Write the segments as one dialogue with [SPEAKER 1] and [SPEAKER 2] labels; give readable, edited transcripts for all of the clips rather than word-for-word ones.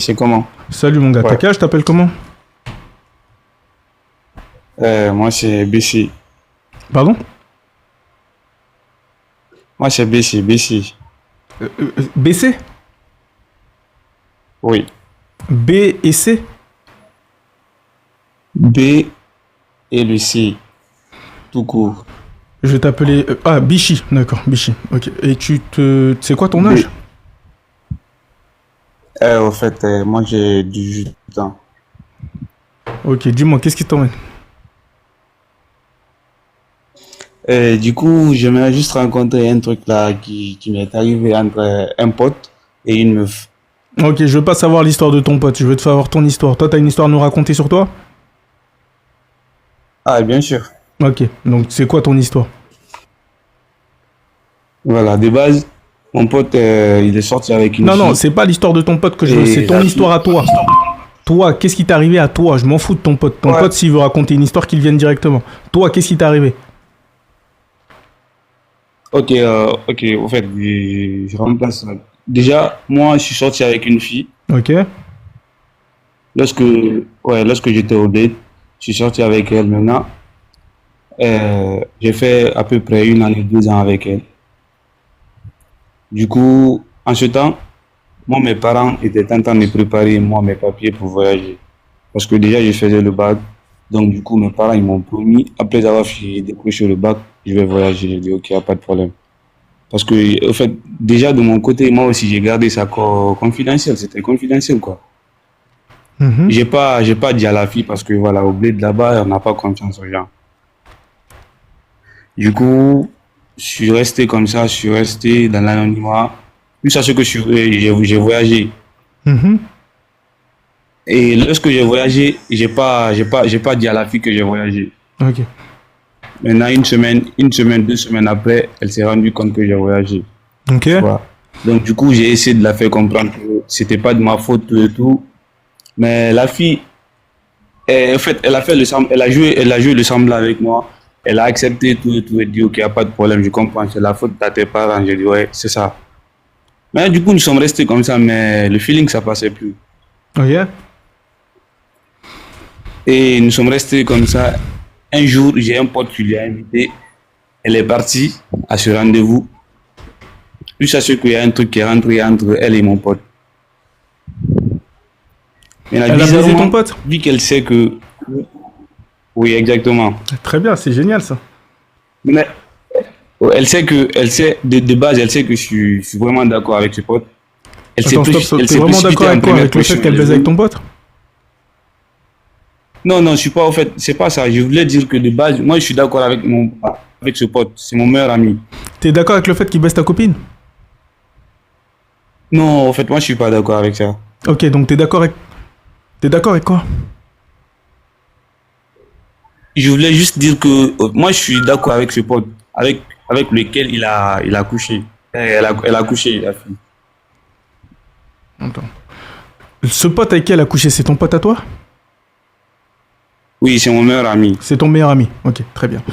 [SPEAKER 1] c'est comment?
[SPEAKER 2] Salut mon gars, t'as
[SPEAKER 1] Ouais.
[SPEAKER 2] quel âge, t'appelles comment?
[SPEAKER 1] Moi, c'est BC.
[SPEAKER 2] Pardon?
[SPEAKER 1] Moi, c'est BC, BC.
[SPEAKER 2] BC?
[SPEAKER 1] Oui.
[SPEAKER 2] B et C?
[SPEAKER 1] B et le C, tout court.
[SPEAKER 2] Je vais t'appeler... ah, Bichi, d'accord, Bichi, ok. Et c'est quoi ton âge?
[SPEAKER 1] B. Au fait, moi, j'ai 18 ans.
[SPEAKER 2] Ok, dis-moi, qu'est-ce qui t'emmène?
[SPEAKER 1] Du coup, j'aimerais juste rencontrer un truc là qui m'est arrivé entre un pote et une meuf.
[SPEAKER 2] Ok, je veux pas savoir l'histoire de ton pote, je veux te savoir ton histoire. Toi, t'as une histoire à nous raconter sur toi?
[SPEAKER 1] Ah, bien sûr.
[SPEAKER 2] Ok, donc c'est quoi ton histoire?
[SPEAKER 1] Voilà, de base, mon pote, il est sorti avec une
[SPEAKER 2] Non, non,
[SPEAKER 1] fille
[SPEAKER 2] c'est pas l'histoire de ton pote que je veux, c'est
[SPEAKER 1] et
[SPEAKER 2] ton
[SPEAKER 1] la
[SPEAKER 2] histoire
[SPEAKER 1] fille.
[SPEAKER 2] à toi. Toi, qu'est-ce qui t'est arrivé à toi? Je m'en fous de ton pote. Ton
[SPEAKER 1] Ouais.
[SPEAKER 2] pote, s'il veut raconter une histoire, qu'il vienne directement. Toi, qu'est-ce qui t'est arrivé?
[SPEAKER 1] Ok, ok, au fait, je remplace ça. Déjà, moi, je suis sorti avec une fille.
[SPEAKER 2] Ok,
[SPEAKER 1] Lorsque, lorsque j'étais au bled, je suis sorti avec elle maintenant. J'ai fait à peu près 1 année, 2 ans avec elle. Du coup, en ce temps, moi, mes parents étaient en train de préparer, moi, mes papiers pour voyager. Parce que déjà, je faisais le bac. Donc, du coup, mes parents, ils m'ont promis, après avoir décroché le bac, je vais voyager. J'ai dit, ok, y a pas de problème. Parce que, au fait, déjà, de mon côté, moi aussi, j'ai gardé ça confidentiel. C'était confidentiel, quoi.
[SPEAKER 2] mhm.
[SPEAKER 1] J'ai pas dit à la fille parce que, voilà, au bled là-bas, on n'a pas confiance aux gens. Du coup, je suis resté comme ça, je suis resté dans l'anonymat. Plus à ce que j'ai voyagé.
[SPEAKER 2] Mhm.
[SPEAKER 1] Et lorsque j'ai voyagé, j'ai pas dit à la fille que j'ai voyagé.
[SPEAKER 2] Ok.
[SPEAKER 1] Maintenant, une semaine, 2 semaines après, elle s'est rendue compte que j'ai voyagé.
[SPEAKER 2] Ok.
[SPEAKER 1] Tu vois. Donc, du coup, j'ai essayé de la faire comprendre que c'était pas de ma faute, tout et tout. Mais la fille, en fait, elle a fait elle a joué le semblant avec moi. Elle a accepté tout et tout et dit, ok, y a pas de problème, je comprends, c'est la faute de tes parents. J'ai dit, ouais, c'est ça. Mais du coup, nous sommes restés comme ça, mais le feeling, ça passait plus.
[SPEAKER 2] Ok.
[SPEAKER 1] Et nous sommes restés comme ça. Un jour, j'ai un pote qui lui a invité. Elle est partie à ce rendez-vous. Plus à ce qu'il y a un truc qui est rentré entre elle et mon pote. Mais
[SPEAKER 2] Elle a baisé ton
[SPEAKER 1] bizarrement,
[SPEAKER 2] pote?
[SPEAKER 1] vu qu'elle sait que... Oui, exactement.
[SPEAKER 2] Très bien, c'est génial ça.
[SPEAKER 1] Mais elle sait, de base, elle sait que je suis vraiment d'accord avec ce pote.
[SPEAKER 2] Attends, stop, stop.
[SPEAKER 1] Elle
[SPEAKER 2] T'es
[SPEAKER 1] s'est
[SPEAKER 2] vraiment d'accord
[SPEAKER 1] précipitée en
[SPEAKER 2] avec quoi?
[SPEAKER 1] première
[SPEAKER 2] Avec le fait
[SPEAKER 1] position.
[SPEAKER 2] qu'elle
[SPEAKER 1] Elle est
[SPEAKER 2] baise avec
[SPEAKER 1] venue.
[SPEAKER 2] ton pote?
[SPEAKER 1] Non, non, je suis pas, au fait, c'est pas ça. Je voulais dire que de base, moi, je suis d'accord avec ce pote. C'est mon meilleur ami.
[SPEAKER 2] T'es d'accord avec le fait qu'il baisse ta copine?
[SPEAKER 1] Non, en fait, moi, je suis pas d'accord avec ça.
[SPEAKER 2] Ok, donc t'es d'accord avec... T'es d'accord avec quoi?
[SPEAKER 1] Je voulais juste dire que moi, je suis d'accord avec ce pote, avec lequel il a couché. Elle a couché, la fille.
[SPEAKER 2] Attends. Ce pote avec qui elle a couché, c'est ton pote à toi?
[SPEAKER 1] Oui, c'est mon meilleur ami.
[SPEAKER 2] C'est ton meilleur ami. Ok, très bien.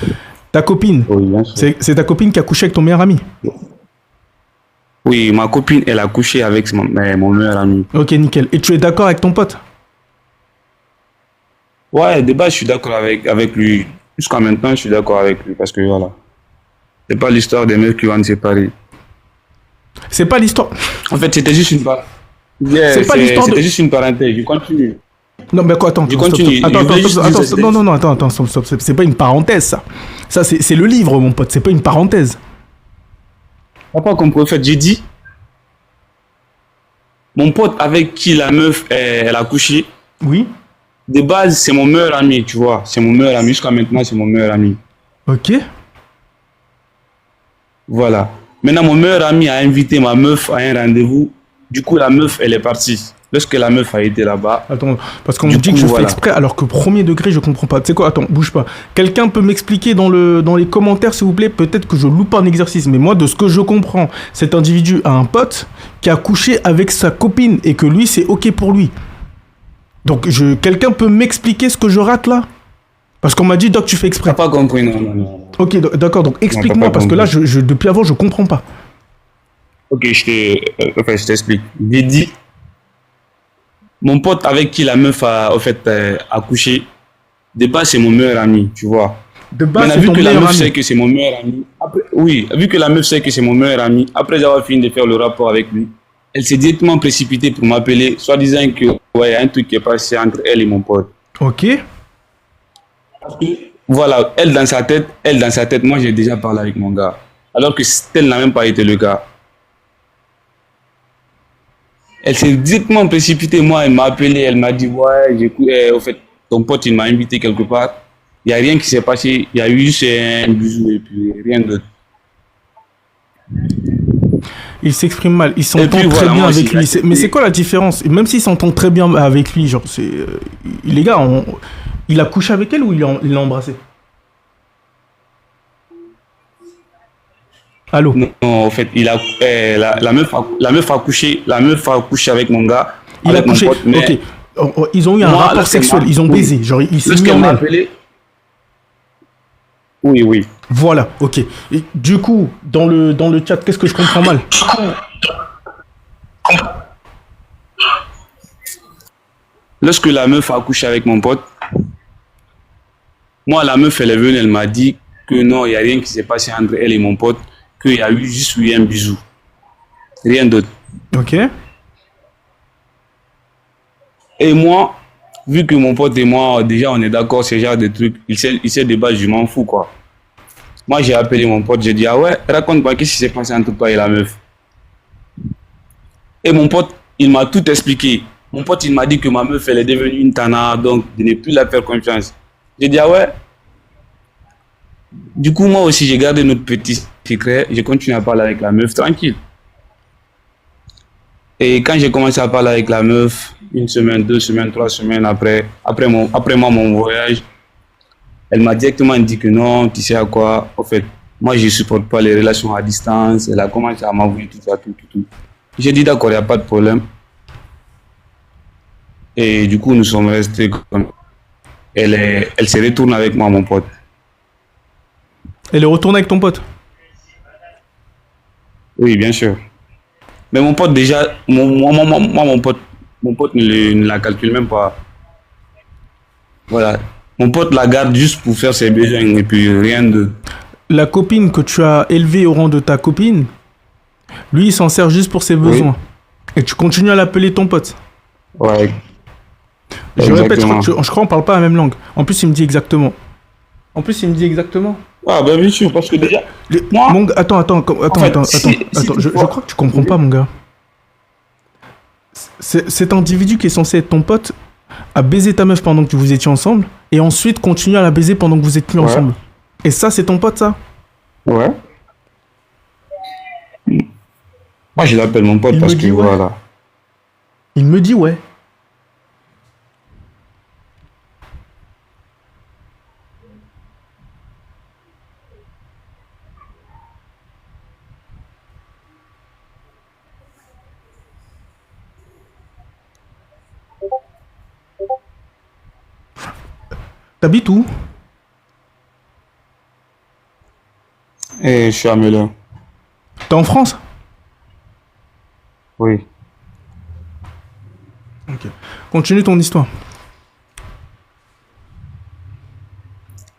[SPEAKER 2] Ta copine,
[SPEAKER 1] Oui, bien sûr.
[SPEAKER 2] c'est ta copine qui a couché avec ton meilleur ami?
[SPEAKER 1] Oui, ma copine, elle a couché avec mon meilleur ami.
[SPEAKER 2] Ok, nickel. Et tu es d'accord avec ton pote?
[SPEAKER 1] Ouais, de base, je suis d'accord avec lui. Jusqu'à maintenant, je suis d'accord avec lui parce que voilà. C'est pas l'histoire des mecs qui vont se séparer.
[SPEAKER 2] C'est pas l'histoire...
[SPEAKER 1] En fait, c'était juste une
[SPEAKER 2] C'est pas l'histoire de...
[SPEAKER 1] c'était juste une parenthèse. Je continue.
[SPEAKER 2] Non, mais quoi, attends,
[SPEAKER 1] Je
[SPEAKER 2] stop, stop, stop.
[SPEAKER 1] continue.
[SPEAKER 2] Attends,
[SPEAKER 1] Je
[SPEAKER 2] attends,
[SPEAKER 1] voulais juste
[SPEAKER 2] stop,
[SPEAKER 1] dire
[SPEAKER 2] attends,
[SPEAKER 1] ça.
[SPEAKER 2] stop. Non, non, non, attends, attends, stop, stop, stop. C'est pas une parenthèse, ça. Ça, c'est le livre, mon pote, c'est pas une parenthèse.
[SPEAKER 1] T'as pas compris. En fait, j'ai dit, mon pote avec qui la meuf, elle a couché,
[SPEAKER 2] Oui?
[SPEAKER 1] de base, c'est mon meilleur ami, tu vois. C'est mon meilleur ami. Jusqu'à maintenant, c'est mon meilleur ami.
[SPEAKER 2] Ok.
[SPEAKER 1] Voilà. Maintenant, mon meilleur ami a invité ma meuf à un rendez-vous. Du coup, la meuf, elle est partie. Lorsque la meuf a été là-bas,
[SPEAKER 2] Attends, parce qu'on me
[SPEAKER 1] du
[SPEAKER 2] dit
[SPEAKER 1] coup,
[SPEAKER 2] que je fais
[SPEAKER 1] voilà.
[SPEAKER 2] exprès, alors que premier degré, je comprends pas. Tu sais quoi, attends, bouge pas. Quelqu'un peut m'expliquer dans les commentaires, s'il vous plaît, peut-être que je loupe un exercice, mais moi, de ce que je comprends, cet individu a un pote qui a couché avec sa copine et que lui, c'est ok pour lui. Donc, quelqu'un peut m'expliquer ce que je rate là? Parce qu'on m'a dit, Doc, tu fais
[SPEAKER 1] T'as
[SPEAKER 2] exprès.
[SPEAKER 1] pas compris, non, non, non.
[SPEAKER 2] Ok, d'accord, donc
[SPEAKER 1] Non, t'as
[SPEAKER 2] explique-moi,
[SPEAKER 1] pas
[SPEAKER 2] parce que là,
[SPEAKER 1] compris.
[SPEAKER 2] depuis avant, je comprends pas.
[SPEAKER 1] Ok, enfin, je t'explique. J'ai dit, Mon pote avec qui la meuf a, au fait, a couché, de base, c'est mon meilleur ami, tu vois.
[SPEAKER 2] De base,
[SPEAKER 1] Maintenant,
[SPEAKER 2] c'est
[SPEAKER 1] vu
[SPEAKER 2] ton
[SPEAKER 1] que la
[SPEAKER 2] meilleur
[SPEAKER 1] meuf
[SPEAKER 2] ami.
[SPEAKER 1] sait que c'est mon meilleur ami, après, oui, vu que la meuf sait que c'est mon meilleur ami, après avoir fini de faire le rapport avec lui, elle s'est directement précipitée pour m'appeler, soit disant que, ouais, il y a un truc qui est passé entre elle et mon pote.
[SPEAKER 2] Ok.
[SPEAKER 1] Voilà, elle dans sa tête, moi j'ai déjà parlé avec mon gars. Alors que tel n'a même pas été le cas. Elle s'est directement précipitée, moi elle m'a appelé, elle m'a dit, ouais, j'écoute, au fait, ton pote il m'a invité quelque part. Il n'y a rien qui s'est passé, il y a eu juste un bisou et puis rien d'autre.
[SPEAKER 2] Il s'exprime mal. Il
[SPEAKER 1] Et
[SPEAKER 2] s'entend
[SPEAKER 1] puis
[SPEAKER 2] très
[SPEAKER 1] voilà,
[SPEAKER 2] bien
[SPEAKER 1] moi aussi
[SPEAKER 2] avec
[SPEAKER 1] j'ai
[SPEAKER 2] lui. Mais c'est
[SPEAKER 1] accepté.
[SPEAKER 2] quoi la différence? Même s'il s'entend très bien avec lui, genre, c'est. Les gars, il a couché avec elle ou il l'a embrassé? Allô?
[SPEAKER 1] Non, en fait, la meuf a couché avec mon gars,
[SPEAKER 2] Il a
[SPEAKER 1] avec mon
[SPEAKER 2] couché.
[SPEAKER 1] pote,
[SPEAKER 2] Ok.
[SPEAKER 1] mais
[SPEAKER 2] Ils ont eu un
[SPEAKER 1] moi,
[SPEAKER 2] rapport sexuel. Ils ont
[SPEAKER 1] oui,
[SPEAKER 2] baisé. Genre, il s'est mis
[SPEAKER 1] lorsqu'elle
[SPEAKER 2] en
[SPEAKER 1] m'a
[SPEAKER 2] elle.
[SPEAKER 1] appelé, oui, oui.
[SPEAKER 2] Voilà, ok. Et du coup, dans le chat, qu'est-ce que je comprends mal?
[SPEAKER 1] Lorsque la meuf a couché avec mon pote, moi, la meuf, elle est venue, elle m'a dit que non, il n'y a rien qui s'est passé entre elle et mon pote, qu'il y a eu juste eu un bisou. Rien d'autre.
[SPEAKER 2] Ok.
[SPEAKER 1] Et moi, vu que mon pote et moi, déjà, on est d'accord, ce genre de trucs, il sait de base, je m'en fous, quoi. Moi, j'ai appelé mon pote, j'ai dit, ah ouais, raconte-moi, qu'est-ce qui s'est passé entre toi et la meuf. Et mon pote, il m'a tout expliqué. Mon pote, il m'a dit que ma meuf, elle est devenue une tana, donc de ne plus la faire confiance. J'ai dit, ah ouais. Du coup, moi aussi, j'ai gardé notre petit secret. J'ai continué à parler avec la meuf tranquille. Et quand j'ai commencé à parler avec la meuf, une semaine, 2 semaines, 3 semaines après moi, mon voyage, elle m'a directement dit que non, tu sais à quoi, en fait, moi, je ne supporte pas les relations à distance. Elle a commencé à m'avouer tout ça, tout, tout, tout. J'ai dit, d'accord, il n'y a pas de problème. Et du coup, nous sommes restés comme. Elle se retourne avec moi, mon pote.
[SPEAKER 2] Elle est retournée avec ton pote.
[SPEAKER 1] Oui, bien sûr. Mais mon pote, déjà, mon pote ne la calcule même pas. Voilà. Mon pote la garde juste pour faire ses besoins et puis rien de.
[SPEAKER 2] La copine que tu as élevée au rang de ta copine, lui, il s'en sert juste pour ses
[SPEAKER 1] Oui.
[SPEAKER 2] besoins. Et tu continues à l'appeler ton pote.
[SPEAKER 1] Ouais,
[SPEAKER 2] Je répète,
[SPEAKER 1] exactement.
[SPEAKER 2] je crois qu'on parle pas la même langue. En plus, il me dit exactement. En plus, il me dit exactement.
[SPEAKER 1] Ah, ben bien sûr, parce que déjà, moi,
[SPEAKER 2] Mon gars,
[SPEAKER 1] en fait, si
[SPEAKER 2] je
[SPEAKER 1] toutefois.
[SPEAKER 2] crois que tu comprends
[SPEAKER 1] Oui.
[SPEAKER 2] pas, mon gars. Cet individu qui est censé être ton pote a baisé ta meuf pendant que vous étiez ensemble et ensuite continue à la baiser pendant que vous êtes plus
[SPEAKER 1] Ouais,
[SPEAKER 2] ensemble. Et ça, c'est ton pote, ça?
[SPEAKER 1] ouais. Moi, je l'appelle mon pote
[SPEAKER 2] Il
[SPEAKER 1] parce
[SPEAKER 2] me
[SPEAKER 1] que
[SPEAKER 2] dit ouais.
[SPEAKER 1] voilà.
[SPEAKER 2] Il me dit ouais. T'habites où?
[SPEAKER 1] Et je suis à Melun.
[SPEAKER 2] T'es en France?
[SPEAKER 1] Oui.
[SPEAKER 2] Ok. Continue ton histoire.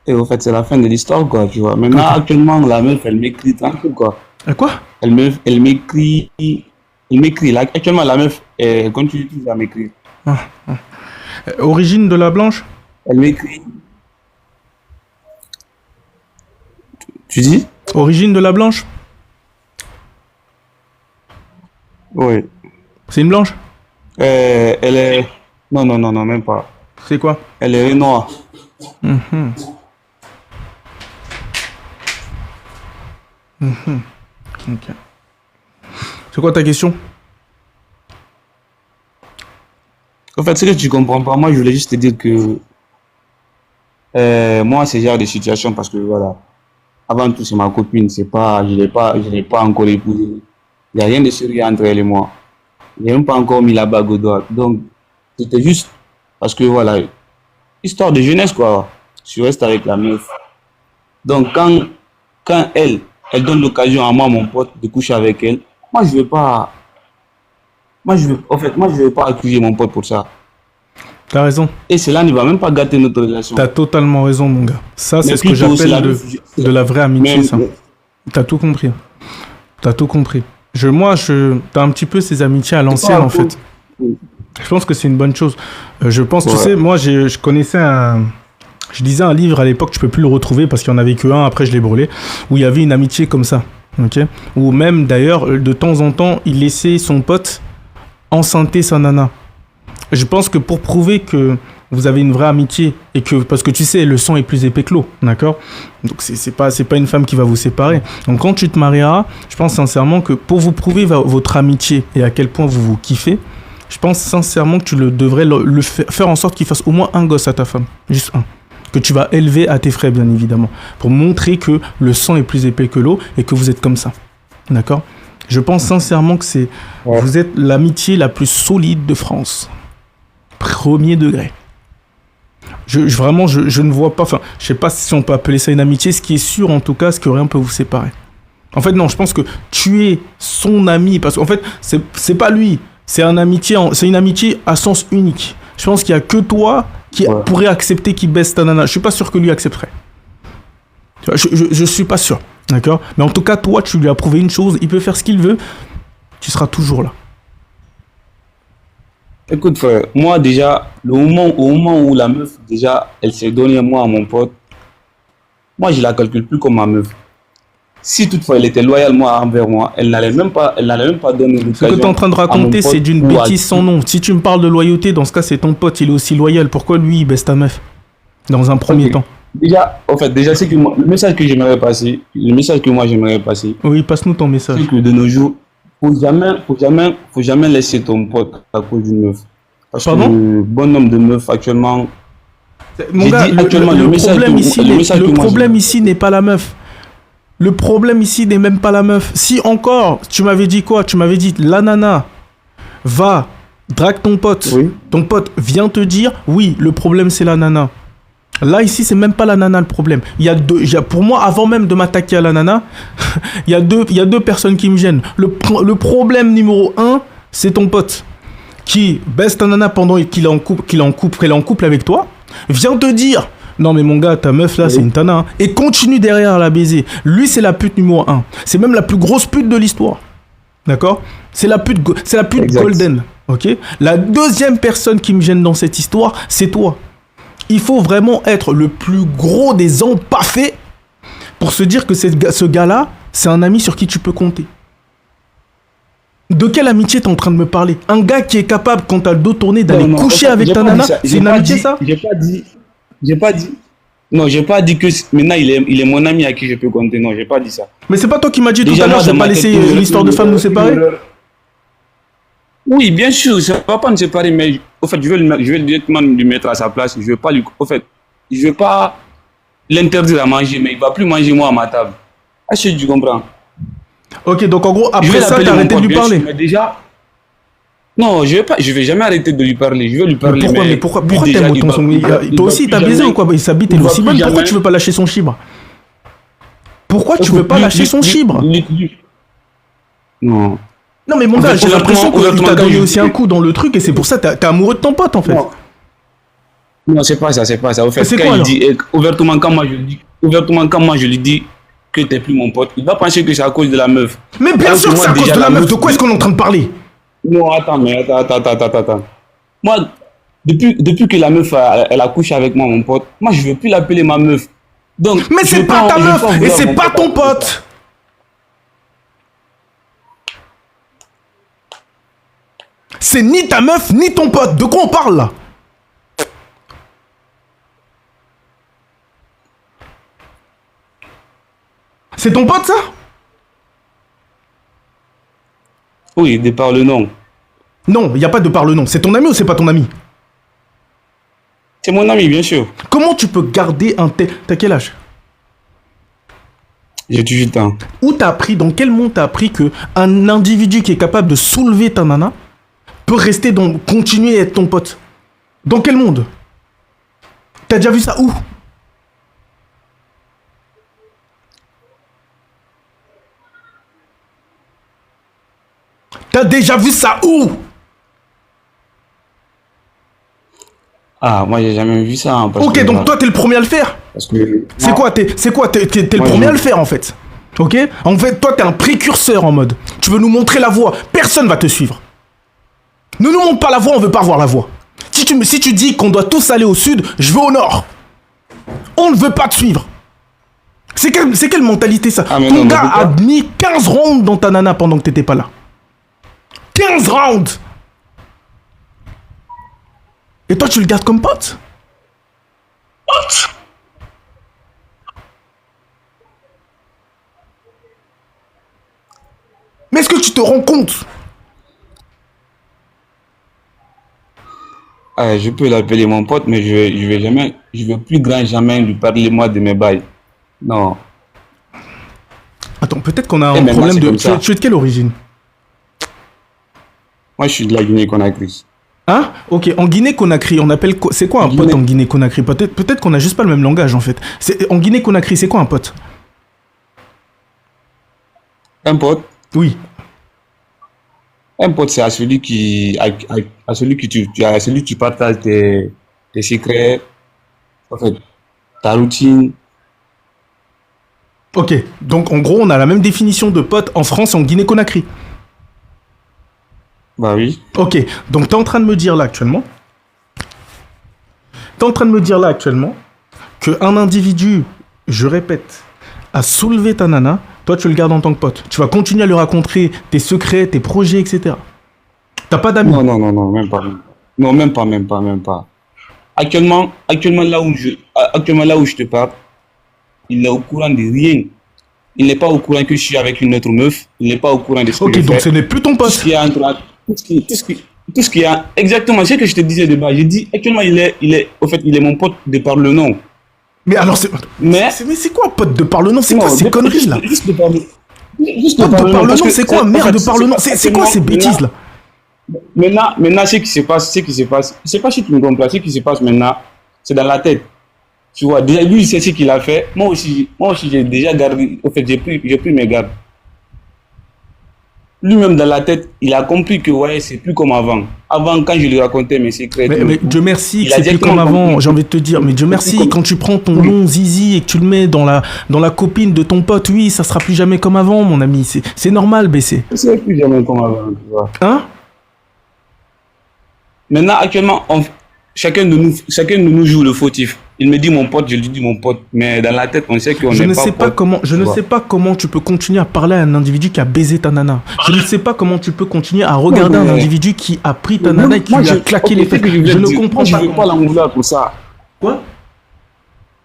[SPEAKER 1] Et au fait, c'est la fin de l'histoire, quoi, tu vois. Maintenant,
[SPEAKER 2] Ok.
[SPEAKER 1] actuellement, la meuf, elle m'écrit tranquille, quoi.
[SPEAKER 2] Quoi?
[SPEAKER 1] Elle m'écrit. Elle m'écrit. Là, actuellement, la meuf, elle continue toujours à m'écrire.
[SPEAKER 2] Ah. Origine de la blanche?
[SPEAKER 1] Elle m'écrit. Tu dis?
[SPEAKER 2] Origine de la blanche?
[SPEAKER 1] Oui.
[SPEAKER 2] C'est une blanche?
[SPEAKER 1] Elle est. Non, non, non, non, même pas.
[SPEAKER 2] C'est quoi?
[SPEAKER 1] Elle est noire.
[SPEAKER 2] Mhm. Ok. C'est quoi ta question?
[SPEAKER 1] En fait, ce que tu comprends pas, moi, je voulais juste te dire que moi, c'est ce genre de situation parce que voilà, avant tout, c'est ma copine, c'est pas, je l'ai pas encore épousée. Il n'y a rien de sérieux entre elle et moi. Il n'y a même pas encore mis la bague au doigt. Donc, c'était juste parce que voilà, histoire de jeunesse, quoi. Je reste avec la meuf. Donc, quand elle donne l'occasion à moi, mon pote, de coucher avec elle, moi, je ne vais pas. moi, je veux pas accuser mon pote pour ça.
[SPEAKER 2] T'as raison.
[SPEAKER 1] Et cela ne va même pas gâter notre relation.
[SPEAKER 2] T'as totalement raison, mon gars. Ça, c'est
[SPEAKER 1] Mais
[SPEAKER 2] ce que
[SPEAKER 1] plutôt, c'est
[SPEAKER 2] j'appelle de la vraie amitié,
[SPEAKER 1] mais,
[SPEAKER 2] ça. T'as tout compris. T'as tout compris. T'as un petit peu ces amitiés à
[SPEAKER 1] c'est
[SPEAKER 2] l'ancienne,
[SPEAKER 1] pas
[SPEAKER 2] en fait. Je pense que c'est une bonne chose. Je pense, tu
[SPEAKER 1] Ouais.
[SPEAKER 2] sais, moi, je connaissais je lisais un livre à l'époque, je peux plus le retrouver parce qu'il n'y en avait que un, après je l'ai brûlé, où il y avait une amitié comme ça. Ok. Où même, d'ailleurs, de temps en temps, il laissait son pote enceinter sa nana. Je pense que pour prouver que vous avez une vraie amitié et que parce que tu sais le sang est plus épais que l'eau, d'accord? Donc c'est pas une femme qui va vous séparer. Donc quand tu te marieras, je pense sincèrement que pour vous prouver votre amitié et à quel point vous vous kiffez, je pense sincèrement que tu devrais faire en sorte qu'il fasse au moins un gosse à ta femme, juste un, que tu vas élever à tes frais bien évidemment, pour montrer que le sang est plus épais que l'eau et que vous êtes comme ça, d'accord? Je pense sincèrement que
[SPEAKER 1] Ouais.
[SPEAKER 2] vous êtes l'amitié la plus solide de France. Premier degré. Vraiment, je ne vois pas, enfin, je sais pas si on peut appeler ça une amitié, ce qui est sûr en tout cas, c'est que rien peut vous séparer. En fait, non, je pense que tu es son ami, parce qu'en fait, c'est pas lui, c'est c'est une amitié à sens unique. Je pense qu'il y a que toi qui
[SPEAKER 1] Ouais.
[SPEAKER 2] pourrait accepter qu'il baisse ta nana. Je suis pas sûr que lui accepterait. Tu vois, je suis pas sûr, d'accord? Mais en tout cas, toi, tu lui as prouvé une chose, il peut faire ce qu'il veut, tu seras toujours là.
[SPEAKER 1] Écoute, frère, moi, déjà, au moment où la meuf, déjà, elle s'est donnée, moi, à mon pote, moi, je la calcule plus comme ma meuf. Si toutefois elle était loyale, moi, envers moi, elle n'allait même pas donner
[SPEAKER 2] Ce que tu es en
[SPEAKER 1] l'occasion
[SPEAKER 2] train de
[SPEAKER 1] à mon
[SPEAKER 2] raconter, c'est
[SPEAKER 1] pote
[SPEAKER 2] d'une
[SPEAKER 1] ou à
[SPEAKER 2] bêtise sans nom. Si tu me parles de loyauté, dans ce cas, c'est ton pote, il est aussi loyal. Pourquoi lui, il baisse ta meuf? Dans un premier
[SPEAKER 1] Ok.
[SPEAKER 2] temps.
[SPEAKER 1] Déjà, en fait, déjà, le message que j'aimerais passer, le message que moi j'aimerais passer,
[SPEAKER 2] Oui, passe-nous ton message.
[SPEAKER 1] c'est que de nos jours, faut jamais laisser ton pote à cause d'une meuf. Parce
[SPEAKER 2] Pardon?
[SPEAKER 1] que bon nombre de meufs actuellement,
[SPEAKER 2] Mon
[SPEAKER 1] j'ai
[SPEAKER 2] gars,
[SPEAKER 1] dit actuellement
[SPEAKER 2] le problème
[SPEAKER 1] le message que moi
[SPEAKER 2] ici n'est pas la meuf. Le problème ici n'est même pas la meuf. Si encore, tu m'avais dit quoi? Tu m'avais dit, la nana va, drague ton pote.
[SPEAKER 1] oui,
[SPEAKER 2] Ton pote vient te dire, oui, le problème c'est la nana. Là, ici, c'est même pas la nana le problème. Pour moi, avant même de m'attaquer à la nana, il y a deux personnes qui me gênent. Le problème numéro un, c'est ton pote qui baisse ta nana pendant qu'elle est en couple avec toi, vient te dire non mais mon gars, ta meuf là, c'est
[SPEAKER 1] oui,
[SPEAKER 2] une tana, hein, et continue derrière à la baiser. Lui, c'est la pute numéro un. C'est même la plus grosse pute de l'histoire. D'accord? C'est la pute
[SPEAKER 1] exact.
[SPEAKER 2] golden. Ok? La deuxième personne qui me gêne dans cette histoire, c'est toi. Il faut vraiment être le plus gros des empaffés pour se dire que ce gars-là, c'est un ami sur qui tu peux compter. De quelle amitié t'es en train de me parler? Un gars qui est capable, quand t'as le dos tourné, d'aller
[SPEAKER 1] Non, non, en
[SPEAKER 2] coucher
[SPEAKER 1] fait,
[SPEAKER 2] avec
[SPEAKER 1] j'ai
[SPEAKER 2] ta
[SPEAKER 1] pas dit
[SPEAKER 2] nana?
[SPEAKER 1] ça.
[SPEAKER 2] C'est une amitié, ça?
[SPEAKER 1] J'ai pas dit, non, j'ai pas dit que maintenant il est mon ami à qui je peux compter. Non, j'ai pas dit ça.
[SPEAKER 2] Mais c'est pas toi qui m'as dit tout
[SPEAKER 1] Déjà,
[SPEAKER 2] à l'heure,
[SPEAKER 1] moi,
[SPEAKER 2] je
[SPEAKER 1] dans
[SPEAKER 2] vais pas
[SPEAKER 1] ma tête,
[SPEAKER 2] laisser l'histoire de femme nous séparer?
[SPEAKER 1] Oui, bien sûr, ça va pas nous séparer, mais au fait, je vais directement lui mettre à sa place. Je vais pas lui, au fait, je vais pas l'interdire à manger, mais il va plus manger moi à ma table. Est-ce que tu comprends?
[SPEAKER 2] Ok, donc en gros,
[SPEAKER 1] Je vais
[SPEAKER 2] après ça,
[SPEAKER 1] l'appeler
[SPEAKER 2] t'as
[SPEAKER 1] mon
[SPEAKER 2] arrêté de
[SPEAKER 1] pote,
[SPEAKER 2] lui
[SPEAKER 1] bien sûr,
[SPEAKER 2] parler.
[SPEAKER 1] mais déjà, non, je vais jamais arrêter de lui parler. Je vais lui parler,
[SPEAKER 2] Mais
[SPEAKER 1] lui,
[SPEAKER 2] pourquoi
[SPEAKER 1] déjà,
[SPEAKER 2] t'aimes autant son... Toi aussi, t'as baisé ou quoi? Sa bite, elle est aussi bonne. Pourquoi tu veux pas lâcher son chibre? Pourquoi tu veux pas lâcher son chibre?
[SPEAKER 1] Non.
[SPEAKER 2] Non mais mon
[SPEAKER 1] En
[SPEAKER 2] gars,
[SPEAKER 1] fait,
[SPEAKER 2] j'ai l'impression qu'il
[SPEAKER 1] ouvertement,
[SPEAKER 2] t'a
[SPEAKER 1] quand
[SPEAKER 2] donné
[SPEAKER 1] je-
[SPEAKER 2] aussi un coup dans le truc et c'est pour ça que t'es amoureux de ton pote en fait.
[SPEAKER 1] Non, non, c'est pas ça, c'est pas ça. Au fait,
[SPEAKER 2] C'est
[SPEAKER 1] quand
[SPEAKER 2] quoi,
[SPEAKER 1] il
[SPEAKER 2] alors?
[SPEAKER 1] dit, ouvertement, quand moi je lui dis que t'es plus mon pote, il va penser que c'est à cause de la meuf.
[SPEAKER 2] Mais bien
[SPEAKER 1] Alors
[SPEAKER 2] sûr
[SPEAKER 1] que
[SPEAKER 2] que
[SPEAKER 1] moi,
[SPEAKER 2] c'est à cause
[SPEAKER 1] déjà,
[SPEAKER 2] de la
[SPEAKER 1] la
[SPEAKER 2] meuf,
[SPEAKER 1] meuf-
[SPEAKER 2] de quoi est-ce qu'on est en train de parler?
[SPEAKER 1] Non, attends. Moi, depuis que la meuf, elle a couché avec moi, mon pote, moi, je veux plus l'appeler ma meuf. Donc,
[SPEAKER 2] Mais
[SPEAKER 1] je
[SPEAKER 2] c'est
[SPEAKER 1] veux
[SPEAKER 2] pas ta
[SPEAKER 1] je veux
[SPEAKER 2] meuf et
[SPEAKER 1] vouloir
[SPEAKER 2] c'est
[SPEAKER 1] mon
[SPEAKER 2] pas ton
[SPEAKER 1] à cause de ça.
[SPEAKER 2] pote. C'est ni ta meuf ni ton pote. De quoi on parle là? C'est ton pote ça?
[SPEAKER 1] Oui, de par le nom.
[SPEAKER 2] Non, il n'y a pas de par le nom. C'est ton ami ou c'est pas ton ami?
[SPEAKER 1] C'est mon ami, bien sûr.
[SPEAKER 2] Comment tu peux garder un tel... T'as quel âge?
[SPEAKER 1] J'ai 18 ans.
[SPEAKER 2] Où t'as appris, dans quel monde t'as appris que un individu qui est capable de soulever ta nana peut continuer à être ton pote? Dans quel monde? T'as déjà vu ça où? T'as déjà vu ça où?
[SPEAKER 1] Ah, moi, j'ai jamais vu ça. Hein,
[SPEAKER 2] Ok, donc toi, t'es le premier à le faire.
[SPEAKER 1] Parce que...
[SPEAKER 2] C'est quoi? T'es le
[SPEAKER 1] Moi,
[SPEAKER 2] premier
[SPEAKER 1] je-
[SPEAKER 2] à le faire, en fait. Ok? En fait, toi, t'es un précurseur en mode. Tu veux nous montrer la voie. Personne va te suivre. Ne nous montre pas la voie, on veut pas voir la voie. Si tu dis qu'on doit tous aller au sud, je veux au nord. On ne veut pas te suivre. C'est quelle mentalité ça?
[SPEAKER 1] Ah, mais
[SPEAKER 2] Ton
[SPEAKER 1] non, mais
[SPEAKER 2] gars a
[SPEAKER 1] pourquoi?
[SPEAKER 2] mis 15 rounds dans ta nana pendant que t'étais pas là. 15 rounds! Et toi, tu le gardes comme pote? Mais est-ce que tu te rends compte?
[SPEAKER 1] Ah, je peux l'appeler mon pote, mais je vais plus grand jamais lui parler moi de mes bails. Non.
[SPEAKER 2] Attends, peut-être qu'on a
[SPEAKER 1] Et
[SPEAKER 2] un
[SPEAKER 1] maintenant,
[SPEAKER 2] problème
[SPEAKER 1] c'est
[SPEAKER 2] de...
[SPEAKER 1] comme ça.
[SPEAKER 2] Tu es de quelle origine?
[SPEAKER 1] Moi, je suis de la Guinée-Conakry.
[SPEAKER 2] Hein? Ok, en Guinée-Conakry, on appelle... C'est quoi un pote
[SPEAKER 1] Guinée.
[SPEAKER 2] en Guinée-Conakry? Peut-être qu'on a juste pas le même langage, en fait. En Guinée-Conakry, c'est quoi un pote?
[SPEAKER 1] Un pote,
[SPEAKER 2] Oui.
[SPEAKER 1] un pote, c'est à celui à celui qui à celui qui partage tes secrets, en fait, ta routine.
[SPEAKER 2] Ok, donc en gros, on a la même définition de pote en France et en Guinée-Conakry.
[SPEAKER 1] Bah oui.
[SPEAKER 2] Ok, donc t'es en train de me dire là actuellement... T'es en train de me dire là actuellement qu'un individu, je répète, a soulevé ta nana, toi tu le gardes en tant que pote. Tu vas continuer à lui raconter tes secrets, tes projets, etc. T'as pas d'amis.
[SPEAKER 1] Non, non, non, non, même pas. Non, même pas, même pas, même pas. Actuellement actuellement là où je te parle, il est au courant de rien. Il n'est pas au courant que je suis avec une autre meuf. Il n'est pas au courant de ce que
[SPEAKER 2] Ok,
[SPEAKER 1] je
[SPEAKER 2] donc
[SPEAKER 1] fais.
[SPEAKER 2] ce n'est plus ton
[SPEAKER 1] Tout ce
[SPEAKER 2] pote.
[SPEAKER 1] qui est entre, tout ce qui a, exactement, c'est ce que je te disais de base. J'ai dit, actuellement, au fait, il est mon pote de par le nom.
[SPEAKER 2] Mais alors,
[SPEAKER 1] Mais,
[SPEAKER 2] mais c'est quoi pote de par le nom? C'est
[SPEAKER 1] non,
[SPEAKER 2] quoi ces conneries là?
[SPEAKER 1] juste de par le, juste de
[SPEAKER 2] Pote
[SPEAKER 1] par
[SPEAKER 2] de
[SPEAKER 1] le
[SPEAKER 2] par
[SPEAKER 1] nom.
[SPEAKER 2] le
[SPEAKER 1] Parce
[SPEAKER 2] nom,
[SPEAKER 1] que
[SPEAKER 2] c'est quoi?
[SPEAKER 1] en
[SPEAKER 2] Merde
[SPEAKER 1] fait,
[SPEAKER 2] de par le nom? C'est quoi ces bêtises là?
[SPEAKER 1] maintenant, ce qui se passe, je sais pas si tu me comprends, ce qui se passe maintenant, c'est dans la tête. Tu vois, déjà, lui, il sait ce qu'il a fait. Moi aussi, j'ai déjà gardé, au fait, j'ai pris mes gardes. Lui-même, dans la tête, il a compris que, ouais, c'est plus comme avant. Avant, quand je lui racontais mes secrets,
[SPEAKER 2] Mais Dieu merci
[SPEAKER 1] il
[SPEAKER 2] que
[SPEAKER 1] a
[SPEAKER 2] c'est plus comme
[SPEAKER 1] directement
[SPEAKER 2] avant,
[SPEAKER 1] compris.
[SPEAKER 2] j'ai envie de te dire. Mais Dieu merci,
[SPEAKER 1] Comme-
[SPEAKER 2] quand tu prends ton nom zizi et que tu le mets dans la copine de ton pote, oui, ça sera plus jamais comme avant, mon ami. C'est normal, BC.
[SPEAKER 1] c'est plus jamais comme avant, tu vois.
[SPEAKER 2] Hein?
[SPEAKER 1] Maintenant, actuellement, chacun de nous joue le fautif. Il me dit mon pote, je lui dis mon pote. Mais dans la tête, on sait qu'on
[SPEAKER 2] Je
[SPEAKER 1] n'est
[SPEAKER 2] ne
[SPEAKER 1] pas
[SPEAKER 2] sais pas
[SPEAKER 1] pote,
[SPEAKER 2] comment, je
[SPEAKER 1] tu
[SPEAKER 2] ne
[SPEAKER 1] vois.
[SPEAKER 2] sais pas comment tu peux continuer à parler à un individu qui a baisé ta nana. Je ne sais pas comment tu peux continuer à regarder
[SPEAKER 1] Non, mais-
[SPEAKER 2] un individu qui a pris ta
[SPEAKER 1] Moi,
[SPEAKER 2] nana et qui
[SPEAKER 1] moi,
[SPEAKER 2] lui a
[SPEAKER 1] je-
[SPEAKER 2] claqué
[SPEAKER 1] ok,
[SPEAKER 2] les
[SPEAKER 1] c'est
[SPEAKER 2] fesses.
[SPEAKER 1] que voulais
[SPEAKER 2] Je ne
[SPEAKER 1] dire.
[SPEAKER 2] comprends
[SPEAKER 1] Moi, je
[SPEAKER 2] pas.
[SPEAKER 1] veux pas l'en vouloir pour ça.
[SPEAKER 2] Quoi?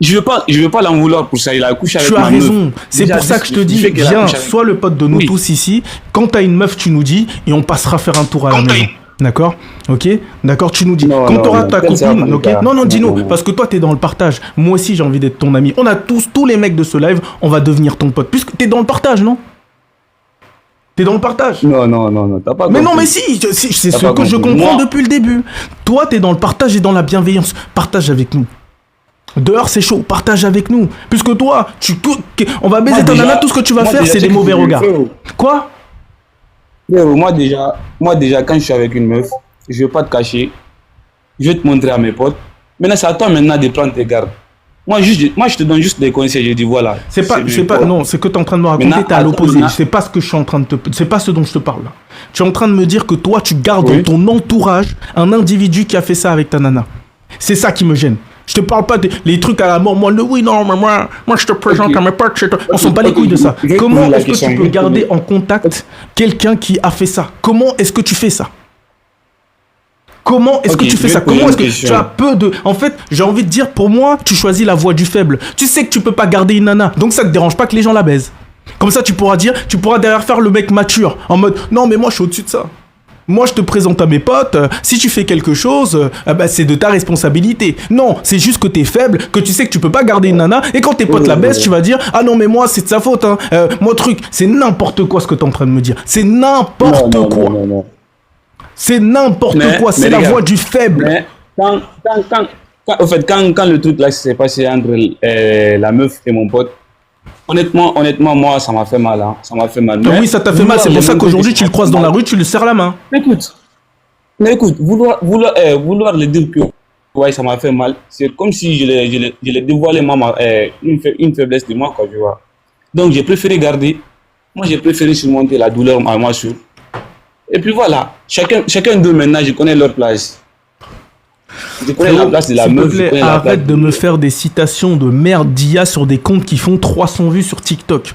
[SPEAKER 1] Je veux pas l'en vouloir pour ça. Il a couché avec
[SPEAKER 2] Tu as
[SPEAKER 1] ma meuf.
[SPEAKER 2] raison. C'est
[SPEAKER 1] Déjà,
[SPEAKER 2] pour ça que je te
[SPEAKER 1] du
[SPEAKER 2] dis,
[SPEAKER 1] fait qu'elle a
[SPEAKER 2] viens,
[SPEAKER 1] couché avec-
[SPEAKER 2] sois le pote de nous
[SPEAKER 1] Oui.
[SPEAKER 2] tous ici. Quand t'as une meuf, tu nous dis et on passera faire un tour à la maison. D'accord? Ok? D'accord, tu nous dis.
[SPEAKER 1] Non,
[SPEAKER 2] Quand
[SPEAKER 1] non,
[SPEAKER 2] t'auras
[SPEAKER 1] non,
[SPEAKER 2] ta
[SPEAKER 1] tel, ça va
[SPEAKER 2] copine,
[SPEAKER 1] pas
[SPEAKER 2] ok?
[SPEAKER 1] le cas.
[SPEAKER 2] Non, non, dis-nous.
[SPEAKER 1] Non, non.
[SPEAKER 2] Parce que toi, t'es dans le partage. Moi aussi, j'ai envie d'être ton ami. On a tous les mecs de ce live, on va devenir ton pote. Puisque t'es dans le partage, non? T'es dans le partage.
[SPEAKER 1] Non, non, non, non, t'as pas
[SPEAKER 2] Mais non,
[SPEAKER 1] compris.
[SPEAKER 2] mais si, c'est
[SPEAKER 1] T'as
[SPEAKER 2] ce
[SPEAKER 1] pas
[SPEAKER 2] que je
[SPEAKER 1] compris.
[SPEAKER 2] comprends
[SPEAKER 1] Moi-
[SPEAKER 2] depuis le début. Toi, t'es dans le partage et dans la bienveillance. Partage avec nous. Dehors, c'est chaud. Partage avec nous. Puisque toi, on va baiser
[SPEAKER 1] Moi,
[SPEAKER 2] ta
[SPEAKER 1] déjà-
[SPEAKER 2] nana, tout ce que tu vas
[SPEAKER 1] moi,
[SPEAKER 2] faire,
[SPEAKER 1] déjà,
[SPEAKER 2] c'est
[SPEAKER 1] tu sais
[SPEAKER 2] des
[SPEAKER 1] que
[SPEAKER 2] mauvais
[SPEAKER 1] je le
[SPEAKER 2] regards.
[SPEAKER 1] fais, oh.
[SPEAKER 2] Quoi?
[SPEAKER 1] Frérot, moi déjà, quand je suis avec une meuf, je vais pas te cacher. Je vais te montrer à mes potes. Maintenant, c'est à toi maintenant de prendre tes gardes. Moi, je te donne juste des conseils. Je dis voilà.
[SPEAKER 2] C'est pas,
[SPEAKER 1] mes potes.
[SPEAKER 2] non, c'est que tu es en train de me raconter,
[SPEAKER 1] Maintenant,
[SPEAKER 2] t'es à
[SPEAKER 1] attends,
[SPEAKER 2] l'opposé.
[SPEAKER 1] maintenant-
[SPEAKER 2] C'est pas ce que je suis en train de c'est pas ce dont je te parle là. Tu es en train de me dire que toi, tu gardes
[SPEAKER 1] Oui.
[SPEAKER 2] dans ton entourage un individu qui a fait ça avec ta nana. C'est ça qui me gêne. Je te parle pas des les trucs à la mort. Moi, oui, non, mais moi, je te présente
[SPEAKER 1] Ok.
[SPEAKER 2] à mes potes. On s'en bat les
[SPEAKER 1] Ok,
[SPEAKER 2] couilles de ça.
[SPEAKER 1] je vais te
[SPEAKER 2] Comment
[SPEAKER 1] poser la
[SPEAKER 2] est-ce que
[SPEAKER 1] question,
[SPEAKER 2] tu
[SPEAKER 1] je
[SPEAKER 2] peux
[SPEAKER 1] vais te
[SPEAKER 2] garder
[SPEAKER 1] poser-
[SPEAKER 2] en contact quelqu'un qui a fait ça? Comment est-ce que tu fais ça? Comment est-ce
[SPEAKER 1] Ok,
[SPEAKER 2] que tu
[SPEAKER 1] je
[SPEAKER 2] fais
[SPEAKER 1] vais
[SPEAKER 2] ça?
[SPEAKER 1] te poser
[SPEAKER 2] Comment
[SPEAKER 1] une
[SPEAKER 2] est-ce que
[SPEAKER 1] question.
[SPEAKER 2] tu as peu de... En fait, j'ai envie de dire, pour moi, tu choisis la voie du faible. Tu sais que tu peux pas garder une nana. Donc ça te dérange pas que les gens la baisent. Comme ça, tu pourras derrière faire le mec mature. En mode, non, mais moi, je suis au-dessus de ça. Moi, je te présente à mes potes. Si tu fais quelque chose, c'est de ta responsabilité. Non, c'est juste que t'es faible, que tu sais que tu peux pas garder une nana. Et quand tes potes la baissent, tu vas dire, ah non, mais moi, c'est de sa faute. Hein. Moi, truc, c'est n'importe quoi ce que t'es en train de me dire. C'est n'importe
[SPEAKER 1] Non, non,
[SPEAKER 2] quoi.
[SPEAKER 1] non, non, non.
[SPEAKER 2] C'est n'importe
[SPEAKER 1] Mais-
[SPEAKER 2] quoi. C'est
[SPEAKER 1] mais
[SPEAKER 2] la
[SPEAKER 1] les gars,
[SPEAKER 2] voie du faible.
[SPEAKER 1] Mais au fait, quand le truc là s'est passé entre la meuf et mon pote, honnêtement, moi, ça m'a fait mal. Hein. Ça m'a fait mal.
[SPEAKER 2] Ah
[SPEAKER 1] Mais
[SPEAKER 2] oui, ça t'a fait mal. C'est pour ça qu'aujourd'hui, tu le croises dans la rue, tu lui serres la main.
[SPEAKER 1] Écoute, vouloir le dire que ouais, ça m'a fait mal. C'est comme si je l'ai dévoilé une faiblesse de moi, quoi, tu vois. Donc, j'ai préféré garder. Moi, j'ai préféré surmonter la douleur à moi seul. Et puis voilà, chacun d'eux maintenant, je connais leur place. Je connais la
[SPEAKER 2] Frérot,
[SPEAKER 1] place de la
[SPEAKER 2] s'il te
[SPEAKER 1] meuf, je
[SPEAKER 2] plaît,
[SPEAKER 1] connais la place
[SPEAKER 2] arrête de me faire des citations de merde d'IA sur des comptes qui font 300 vues sur TikTok.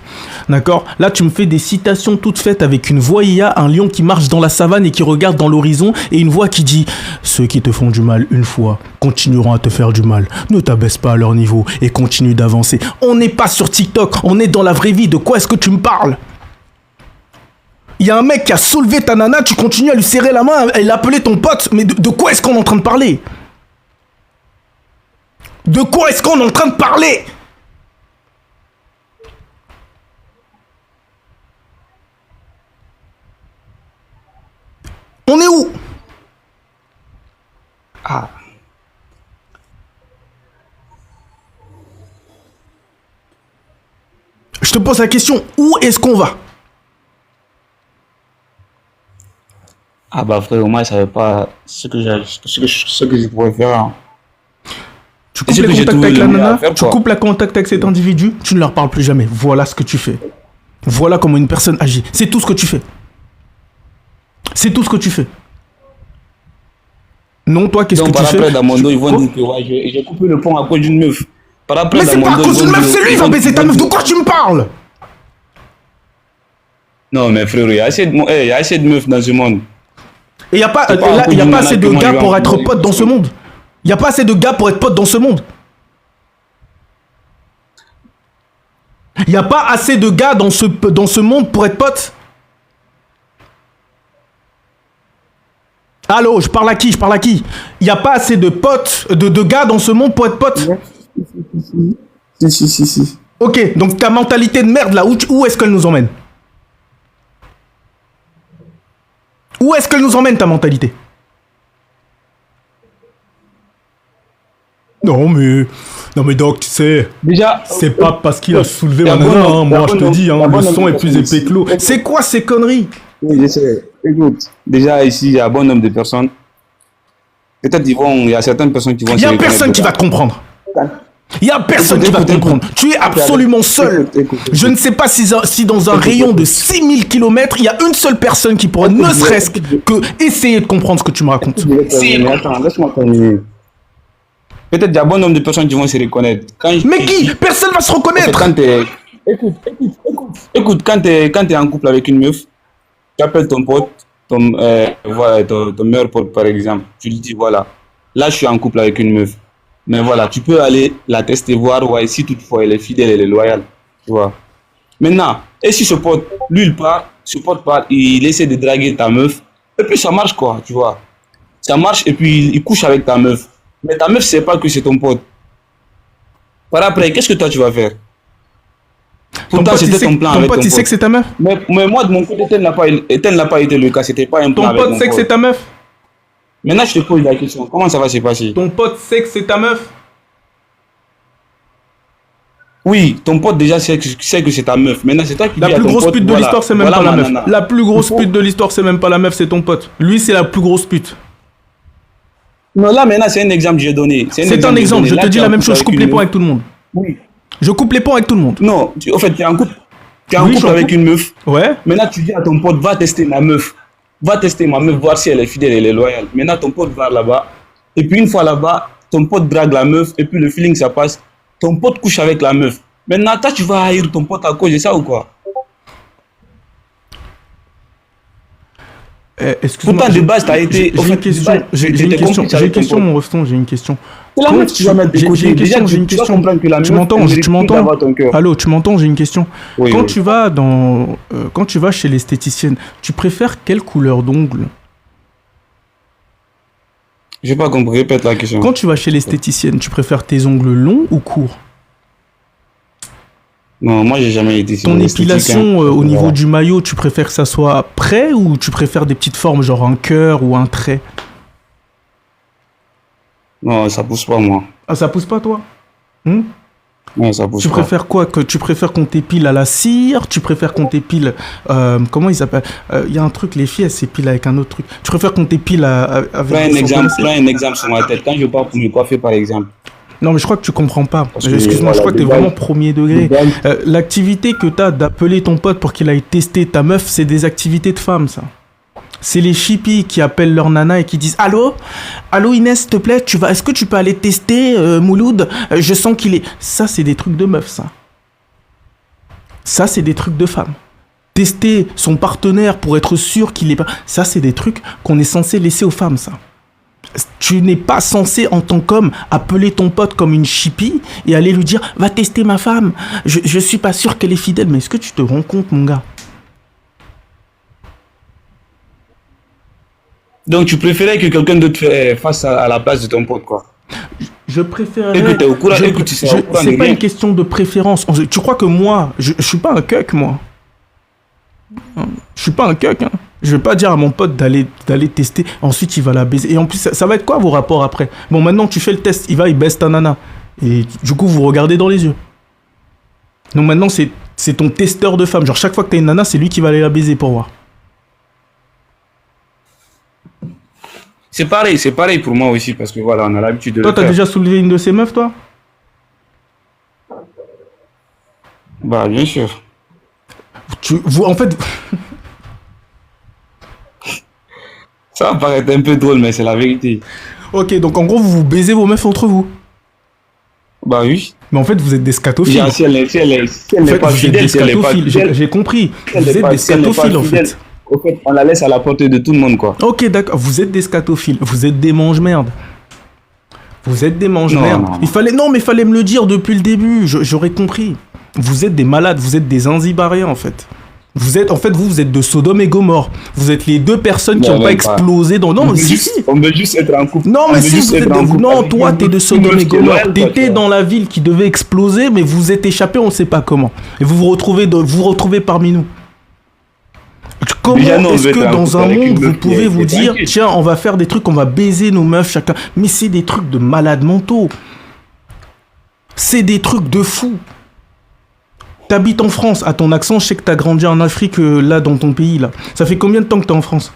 [SPEAKER 2] D'accord? Là, tu me fais des citations toutes faites avec une voix IA, un lion qui marche dans la savane et qui regarde dans l'horizon, et une voix qui dit: ceux qui te font du mal une fois continueront à te faire du mal. Ne t'abaisse pas à leur niveau et continue d'avancer. On n'est pas sur TikTok, on est dans la vraie vie. De quoi est-ce que tu me parles? Il y a un mec qui a soulevé ta nana, tu continues à lui serrer la main et l'appeler ton pote. Mais de quoi est-ce qu'on est en train de parler? De quoi est-ce qu'on est en train de parler? On est où?
[SPEAKER 1] Ah,
[SPEAKER 2] Je te pose la question, où est-ce qu'on va?
[SPEAKER 1] ah bah frère, moi, je savais pas ce que je pourrais faire, hein.
[SPEAKER 2] Tu
[SPEAKER 1] Et
[SPEAKER 2] coupes
[SPEAKER 1] ce
[SPEAKER 2] les
[SPEAKER 1] que j'ai
[SPEAKER 2] contacts
[SPEAKER 1] trouvé
[SPEAKER 2] avec
[SPEAKER 1] le
[SPEAKER 2] la
[SPEAKER 1] mieux à
[SPEAKER 2] nana,
[SPEAKER 1] faire,
[SPEAKER 2] tu
[SPEAKER 1] quoi.
[SPEAKER 2] coupes la contact avec cet individu, tu ne leur parles plus jamais. Voilà ce que tu fais. Voilà comment une personne agit. C'est tout ce que tu fais. C'est tout ce que tu fais. Non, toi, qu'est-ce que
[SPEAKER 1] Donc,
[SPEAKER 2] tu
[SPEAKER 1] par
[SPEAKER 2] fais?
[SPEAKER 1] après, dans mon dos, ils vont
[SPEAKER 2] Quoi?
[SPEAKER 1] dire que ouais, j'ai coupé le pont à cause d'une meuf. Par après,
[SPEAKER 2] Mais
[SPEAKER 1] dans
[SPEAKER 2] c'est
[SPEAKER 1] mon
[SPEAKER 2] pas à
[SPEAKER 1] dos,
[SPEAKER 2] cause d'une meuf, c'est lui, il va baiser ta meuf. De
[SPEAKER 1] dire-
[SPEAKER 2] quoi tu me parles?
[SPEAKER 1] Non, mais frère, il y a il y a assez de meufs dans ce monde.
[SPEAKER 2] Et il n'y a pas,
[SPEAKER 1] C'est pas à
[SPEAKER 2] là,
[SPEAKER 1] cause
[SPEAKER 2] y a
[SPEAKER 1] d'une
[SPEAKER 2] pas
[SPEAKER 1] nana
[SPEAKER 2] assez
[SPEAKER 1] que
[SPEAKER 2] de
[SPEAKER 1] moi,
[SPEAKER 2] gars
[SPEAKER 1] je vais
[SPEAKER 2] pour être
[SPEAKER 1] encourager.
[SPEAKER 2] pote dans ce monde. Il n'y a pas assez de gars pour être pote dans ce monde. Il n'y a pas assez de gars dans ce monde pour être pote. Allô, je parle à qui? Je parle à qui? Il n'y a pas assez de potes, de gars dans ce monde pour être pote.
[SPEAKER 1] Si.
[SPEAKER 2] Ok, donc ta mentalité de merde là, où est-ce qu'elle nous emmène? Où est-ce qu'elle nous emmène ta mentalité? Non mais Doc, tu sais,
[SPEAKER 1] Déjà,
[SPEAKER 2] c'est pas parce qu'il a soulevé
[SPEAKER 1] y a
[SPEAKER 2] ma
[SPEAKER 1] bon
[SPEAKER 2] nana,
[SPEAKER 1] nombre-
[SPEAKER 2] hein.
[SPEAKER 1] y a
[SPEAKER 2] Moi
[SPEAKER 1] bon
[SPEAKER 2] je te
[SPEAKER 1] nombre-
[SPEAKER 2] dis,
[SPEAKER 1] y a
[SPEAKER 2] hein,
[SPEAKER 1] bon
[SPEAKER 2] le
[SPEAKER 1] nombre
[SPEAKER 2] son
[SPEAKER 1] de
[SPEAKER 2] est plus
[SPEAKER 1] personnes
[SPEAKER 2] épais que l'eau.
[SPEAKER 1] ici.
[SPEAKER 2] C'est quoi ces conneries?
[SPEAKER 1] oui, je sais. Écoute, déjà ici, il y a un bon nombre de personnes. Peut-être il y a certaines personnes qui vont
[SPEAKER 2] Il
[SPEAKER 1] se
[SPEAKER 2] y a
[SPEAKER 1] reconnaître
[SPEAKER 2] personne qui
[SPEAKER 1] dedans.
[SPEAKER 2] va te comprendre. Il y a personne
[SPEAKER 1] Écoute,
[SPEAKER 2] qui va te
[SPEAKER 1] écoute,
[SPEAKER 2] comprendre.
[SPEAKER 1] écoute.
[SPEAKER 2] Tu es absolument seul.
[SPEAKER 1] Écoute.
[SPEAKER 2] Je ne sais pas si dans un
[SPEAKER 1] Écoute,
[SPEAKER 2] rayon de
[SPEAKER 1] écoute.
[SPEAKER 2] 6000 km, il y a une seule personne qui pourrait
[SPEAKER 1] Écoute,
[SPEAKER 2] ne serait-ce
[SPEAKER 1] écoute.
[SPEAKER 2] que essayer de comprendre ce que tu me racontes.
[SPEAKER 1] Je vais terminer. Attends, laisse-moi terminer. Peut-être il y a un bon nombre de personnes qui vont se reconnaître.
[SPEAKER 2] Mais qui? Personne va se
[SPEAKER 1] En fait,
[SPEAKER 2] reconnaître.
[SPEAKER 1] quand t'es... Écoute, quand t'es en couple avec une meuf, tu appelles ton pote, voilà, ton meilleur pote par exemple. Tu lui dis voilà, là je suis en couple avec une meuf. Mais voilà, tu peux aller la tester, voir ouais, si toutefois elle est fidèle, elle est loyale. Tu vois. Maintenant, et si ce pote, lui il part, ce pote part, il essaie de draguer ta meuf, et puis ça marche quoi, tu vois. Ça marche et puis il couche avec ta meuf. Mais ta meuf sait pas que c'est ton pote. Par après, qu'est-ce que toi tu vas faire?
[SPEAKER 2] Ton
[SPEAKER 1] Pourtant,
[SPEAKER 2] pote, il
[SPEAKER 1] c'était
[SPEAKER 2] sait,
[SPEAKER 1] ton plan
[SPEAKER 2] ton
[SPEAKER 1] avec
[SPEAKER 2] pote,
[SPEAKER 1] ton
[SPEAKER 2] il sait
[SPEAKER 1] pote.
[SPEAKER 2] que c'est ta meuf.
[SPEAKER 1] Mais moi, de mon côté, tel n'a pas été le cas. C'était pas un plan
[SPEAKER 2] Ton
[SPEAKER 1] avec
[SPEAKER 2] pote
[SPEAKER 1] mon
[SPEAKER 2] sait que c'est
[SPEAKER 1] pote.
[SPEAKER 2] ta meuf.
[SPEAKER 1] Maintenant, je te pose la question. Comment ça va se passer?
[SPEAKER 2] Ton pote sait que c'est ta meuf.
[SPEAKER 1] Oui, ton pote déjà sait que c'est ta meuf. Maintenant, c'est toi qui
[SPEAKER 2] La
[SPEAKER 1] dis à
[SPEAKER 2] plus
[SPEAKER 1] ton
[SPEAKER 2] grosse
[SPEAKER 1] pote,
[SPEAKER 2] pute de
[SPEAKER 1] voilà,
[SPEAKER 2] l'histoire, c'est même
[SPEAKER 1] voilà
[SPEAKER 2] pas la
[SPEAKER 1] ma
[SPEAKER 2] meuf.
[SPEAKER 1] nana.
[SPEAKER 2] La plus grosse
[SPEAKER 1] Il faut-
[SPEAKER 2] pute de l'histoire, c'est même pas la meuf, c'est ton pote. Lui, c'est la plus grosse pute.
[SPEAKER 1] Non, là, maintenant, c'est un exemple que j'ai donné.
[SPEAKER 2] C'est un
[SPEAKER 1] que j'ai
[SPEAKER 2] exemple,
[SPEAKER 1] donné.
[SPEAKER 2] je
[SPEAKER 1] Là,
[SPEAKER 2] te
[SPEAKER 1] tu
[SPEAKER 2] dis
[SPEAKER 1] es
[SPEAKER 2] la
[SPEAKER 1] en
[SPEAKER 2] même
[SPEAKER 1] couple
[SPEAKER 2] chose, je coupe
[SPEAKER 1] avec
[SPEAKER 2] les
[SPEAKER 1] une
[SPEAKER 2] ponts
[SPEAKER 1] meuf.
[SPEAKER 2] avec tout le monde.
[SPEAKER 1] Oui.
[SPEAKER 2] Je coupe les ponts avec tout le monde.
[SPEAKER 1] Non, en fait, tu es en couple. Tu es en
[SPEAKER 2] Oui, je
[SPEAKER 1] couple
[SPEAKER 2] suis en
[SPEAKER 1] avec
[SPEAKER 2] couple.
[SPEAKER 1] une meuf.
[SPEAKER 2] Ouais.
[SPEAKER 1] Maintenant, tu dis à ton pote, va tester ma meuf. Va tester ma meuf, voir si elle est fidèle, elle est loyale. Maintenant, ton pote va là-bas. Et puis, une fois là-bas, ton pote drague la meuf. Et puis, le feeling, ça passe. Ton pote couche avec la meuf. Maintenant, toi, tu vas haïr ton pote à cause de ça ou quoi?
[SPEAKER 2] Excuse-moi.
[SPEAKER 1] Pourtant, de base, t'as été.
[SPEAKER 2] J'ai une question. J'ai une question. J'ai une question, mon refton. J'ai une question.
[SPEAKER 1] C'est la meuf que tu vas mettre de côté.
[SPEAKER 2] J'ai une
[SPEAKER 1] Déjà,
[SPEAKER 2] question. J'ai une
[SPEAKER 1] tu vas
[SPEAKER 2] question.
[SPEAKER 1] comprendre que la
[SPEAKER 2] Tu
[SPEAKER 1] meuf,
[SPEAKER 2] m'entends?
[SPEAKER 1] elle mérite
[SPEAKER 2] Tu
[SPEAKER 1] plus
[SPEAKER 2] m'entends?
[SPEAKER 1] d'avoir ton cœur.
[SPEAKER 2] Allô, tu m'entends? J'ai une question.
[SPEAKER 1] Oui,
[SPEAKER 2] Quand
[SPEAKER 1] oui.
[SPEAKER 2] tu vas quand tu vas chez l'esthéticienne, tu préfères quelle couleur d'ongles?
[SPEAKER 1] J'ai pas compris, répète la question.
[SPEAKER 2] Quand tu vas chez l'esthéticienne, tu préfères tes ongles longs ou courts?
[SPEAKER 1] Non, moi, j'ai jamais été sur
[SPEAKER 2] Ton
[SPEAKER 1] l'esthétique,
[SPEAKER 2] épilation
[SPEAKER 1] hein.
[SPEAKER 2] au niveau
[SPEAKER 1] Voilà.
[SPEAKER 2] du maillot, tu préfères que ça soit près ou tu préfères des petites formes genre un cœur ou un trait?
[SPEAKER 1] Non, ça pousse pas, moi.
[SPEAKER 2] Ah, ça pousse pas toi? Hmm?
[SPEAKER 1] Ouais, ça pousse
[SPEAKER 2] Tu
[SPEAKER 1] pas.
[SPEAKER 2] préfères quoi? Que tu préfères qu'on t'épile à la cire? Tu préfères qu'on t'épile comment ils s'appellent? Il y a un truc, les filles elles s'épilent avec un autre truc. Tu préfères qu'on t'épile avec des cendres glacées?
[SPEAKER 1] Prends un exemple sur ma tête. Quand je pars pour me coiffer, par exemple.
[SPEAKER 2] Non mais je crois que tu comprends pas.
[SPEAKER 1] Parce que,
[SPEAKER 2] Excuse-moi, je
[SPEAKER 1] voilà,
[SPEAKER 2] crois que t'es
[SPEAKER 1] de base,
[SPEAKER 2] vraiment premier
[SPEAKER 1] de
[SPEAKER 2] degré.
[SPEAKER 1] base,
[SPEAKER 2] L'activité que t'as d'appeler ton pote pour qu'il aille tester ta meuf, c'est des activités de femmes, ça. C'est les chippies qui appellent leur nana et qui disent allô, allô Inès, s'il te plaît, est-ce que tu peux aller tester Mouloud? Je sens qu'il est. Ça, c'est des trucs de meuf, ça. Ça, c'est des trucs de femme. Tester son partenaire pour être sûr qu'il est pas. Ça, c'est des trucs qu'on est censé laisser aux femmes, ça. Tu n'es pas censé, en tant qu'homme, appeler ton pote comme une chippie et aller lui dire va tester ma femme. Je suis pas sûr qu'elle est fidèle. Mais est-ce que tu te rends compte, mon gars?
[SPEAKER 1] donc, tu préférais que quelqu'un d'autre fasse à la place de ton pote, quoi.
[SPEAKER 2] Je préférerais.
[SPEAKER 1] Et que t'es au courant, et que tu seras au courant
[SPEAKER 2] c'est
[SPEAKER 1] de
[SPEAKER 2] pas
[SPEAKER 1] rien.
[SPEAKER 2] une question de préférence. Tu crois que moi, je suis pas un cuck, moi. Je suis pas un cuck, hein. Je vais pas dire à mon pote d'aller tester, ensuite il va la baiser. Et en plus, ça va être quoi vos rapports après? Bon, maintenant tu fais le test, il baisse ta nana. Et du coup, vous regardez dans les yeux. Donc maintenant, c'est ton testeur de femme. Genre, chaque fois que t'as une nana, c'est lui qui va aller la baiser pour voir.
[SPEAKER 1] C'est pareil pour moi aussi, parce que voilà, on a l'habitude de
[SPEAKER 2] Toi,
[SPEAKER 1] le
[SPEAKER 2] t'as
[SPEAKER 1] faire.
[SPEAKER 2] déjà soulevé une de ces meufs, toi?
[SPEAKER 1] Bah, bien sûr.
[SPEAKER 2] En fait,
[SPEAKER 1] Ça va paraître un peu drôle, mais c'est la vérité.
[SPEAKER 2] ok, donc en gros, vous baisez vos meufs entre vous.
[SPEAKER 1] Bah oui.
[SPEAKER 2] Mais en fait, vous êtes des scatophiles.
[SPEAKER 1] Genre, si elle n'est
[SPEAKER 2] En fait,
[SPEAKER 1] pas
[SPEAKER 2] vous êtes
[SPEAKER 1] fidèle,
[SPEAKER 2] des
[SPEAKER 1] si elle n'est pas
[SPEAKER 2] scatophiles.
[SPEAKER 1] fidèle,
[SPEAKER 2] J'ai compris.
[SPEAKER 1] si elle
[SPEAKER 2] Vous
[SPEAKER 1] n'est
[SPEAKER 2] êtes
[SPEAKER 1] pas-
[SPEAKER 2] des
[SPEAKER 1] si elle n'est pas
[SPEAKER 2] scatophiles, en
[SPEAKER 1] fidèle,
[SPEAKER 2] fait.
[SPEAKER 1] au fait, on la laisse à la portée de tout le monde, quoi.
[SPEAKER 2] Ok, d'accord. Vous êtes des scatophiles. Vous êtes des mange-merde. Vous êtes des mange-merde.
[SPEAKER 1] Non.
[SPEAKER 2] Mais il fallait me le dire depuis le début. J'aurais compris. Vous êtes des malades. Vous êtes des Zanzibariens, en fait. Vous êtes de Sodome et Gomorre. Vous êtes les deux personnes qui
[SPEAKER 1] Non,
[SPEAKER 2] n'ont pas
[SPEAKER 1] même pas.
[SPEAKER 2] explosé dans. Non, si, si.
[SPEAKER 1] On veut juste être en couple.
[SPEAKER 2] Non,
[SPEAKER 1] On
[SPEAKER 2] mais
[SPEAKER 1] veut
[SPEAKER 2] si,
[SPEAKER 1] juste
[SPEAKER 2] vous êtes
[SPEAKER 1] être en couple
[SPEAKER 2] non,
[SPEAKER 1] avec
[SPEAKER 2] toi,
[SPEAKER 1] une
[SPEAKER 2] t'es de
[SPEAKER 1] meuf
[SPEAKER 2] Sodome et
[SPEAKER 1] qui est
[SPEAKER 2] Gomorre.
[SPEAKER 1] loyale, quoi,
[SPEAKER 2] T'étais
[SPEAKER 1] tu vois.
[SPEAKER 2] dans la ville qui devait exploser, mais vous êtes échappé, on sait pas comment. Et vous vous retrouvez parmi nous. Comment
[SPEAKER 1] Déjà, nous, on
[SPEAKER 2] est-ce
[SPEAKER 1] veut
[SPEAKER 2] que
[SPEAKER 1] être en
[SPEAKER 2] dans
[SPEAKER 1] couple
[SPEAKER 2] un
[SPEAKER 1] avec une
[SPEAKER 2] monde, vous
[SPEAKER 1] meuf qui
[SPEAKER 2] pouvez
[SPEAKER 1] est
[SPEAKER 2] vous dire,
[SPEAKER 1] tranquille.
[SPEAKER 2] tiens, on va faire des trucs, on va baiser nos meufs chacun. Mais c'est des trucs de malades mentaux. C'est des trucs de fous. T'habites en France, à ton accent, je sais que t'as grandi en Afrique, là, dans ton pays, là. Ça fait combien de temps que t'es en France?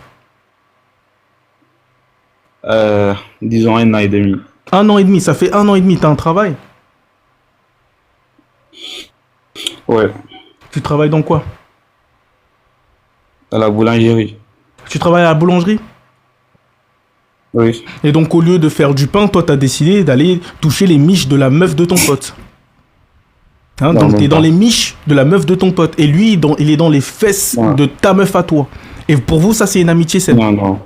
[SPEAKER 1] Disons 1 an et demi.
[SPEAKER 2] 1 an et demi, ça fait 1 an et demi, t'as un travail?
[SPEAKER 1] Ouais,
[SPEAKER 2] Tu travailles dans quoi?
[SPEAKER 1] à la boulangerie.
[SPEAKER 2] Tu travailles à la boulangerie?
[SPEAKER 1] Oui.
[SPEAKER 2] Et donc, au lieu de faire du pain, toi, t'as décidé d'aller toucher les miches de la meuf de ton pote. Hein,
[SPEAKER 1] Non,
[SPEAKER 2] donc,
[SPEAKER 1] même
[SPEAKER 2] t'es dans
[SPEAKER 1] pas.
[SPEAKER 2] les miches de la meuf de ton pote. Et lui, il est dans les fesses
[SPEAKER 1] Ouais.
[SPEAKER 2] de ta meuf à toi. Et pour vous, ça, c'est une amitié saine.
[SPEAKER 1] Non.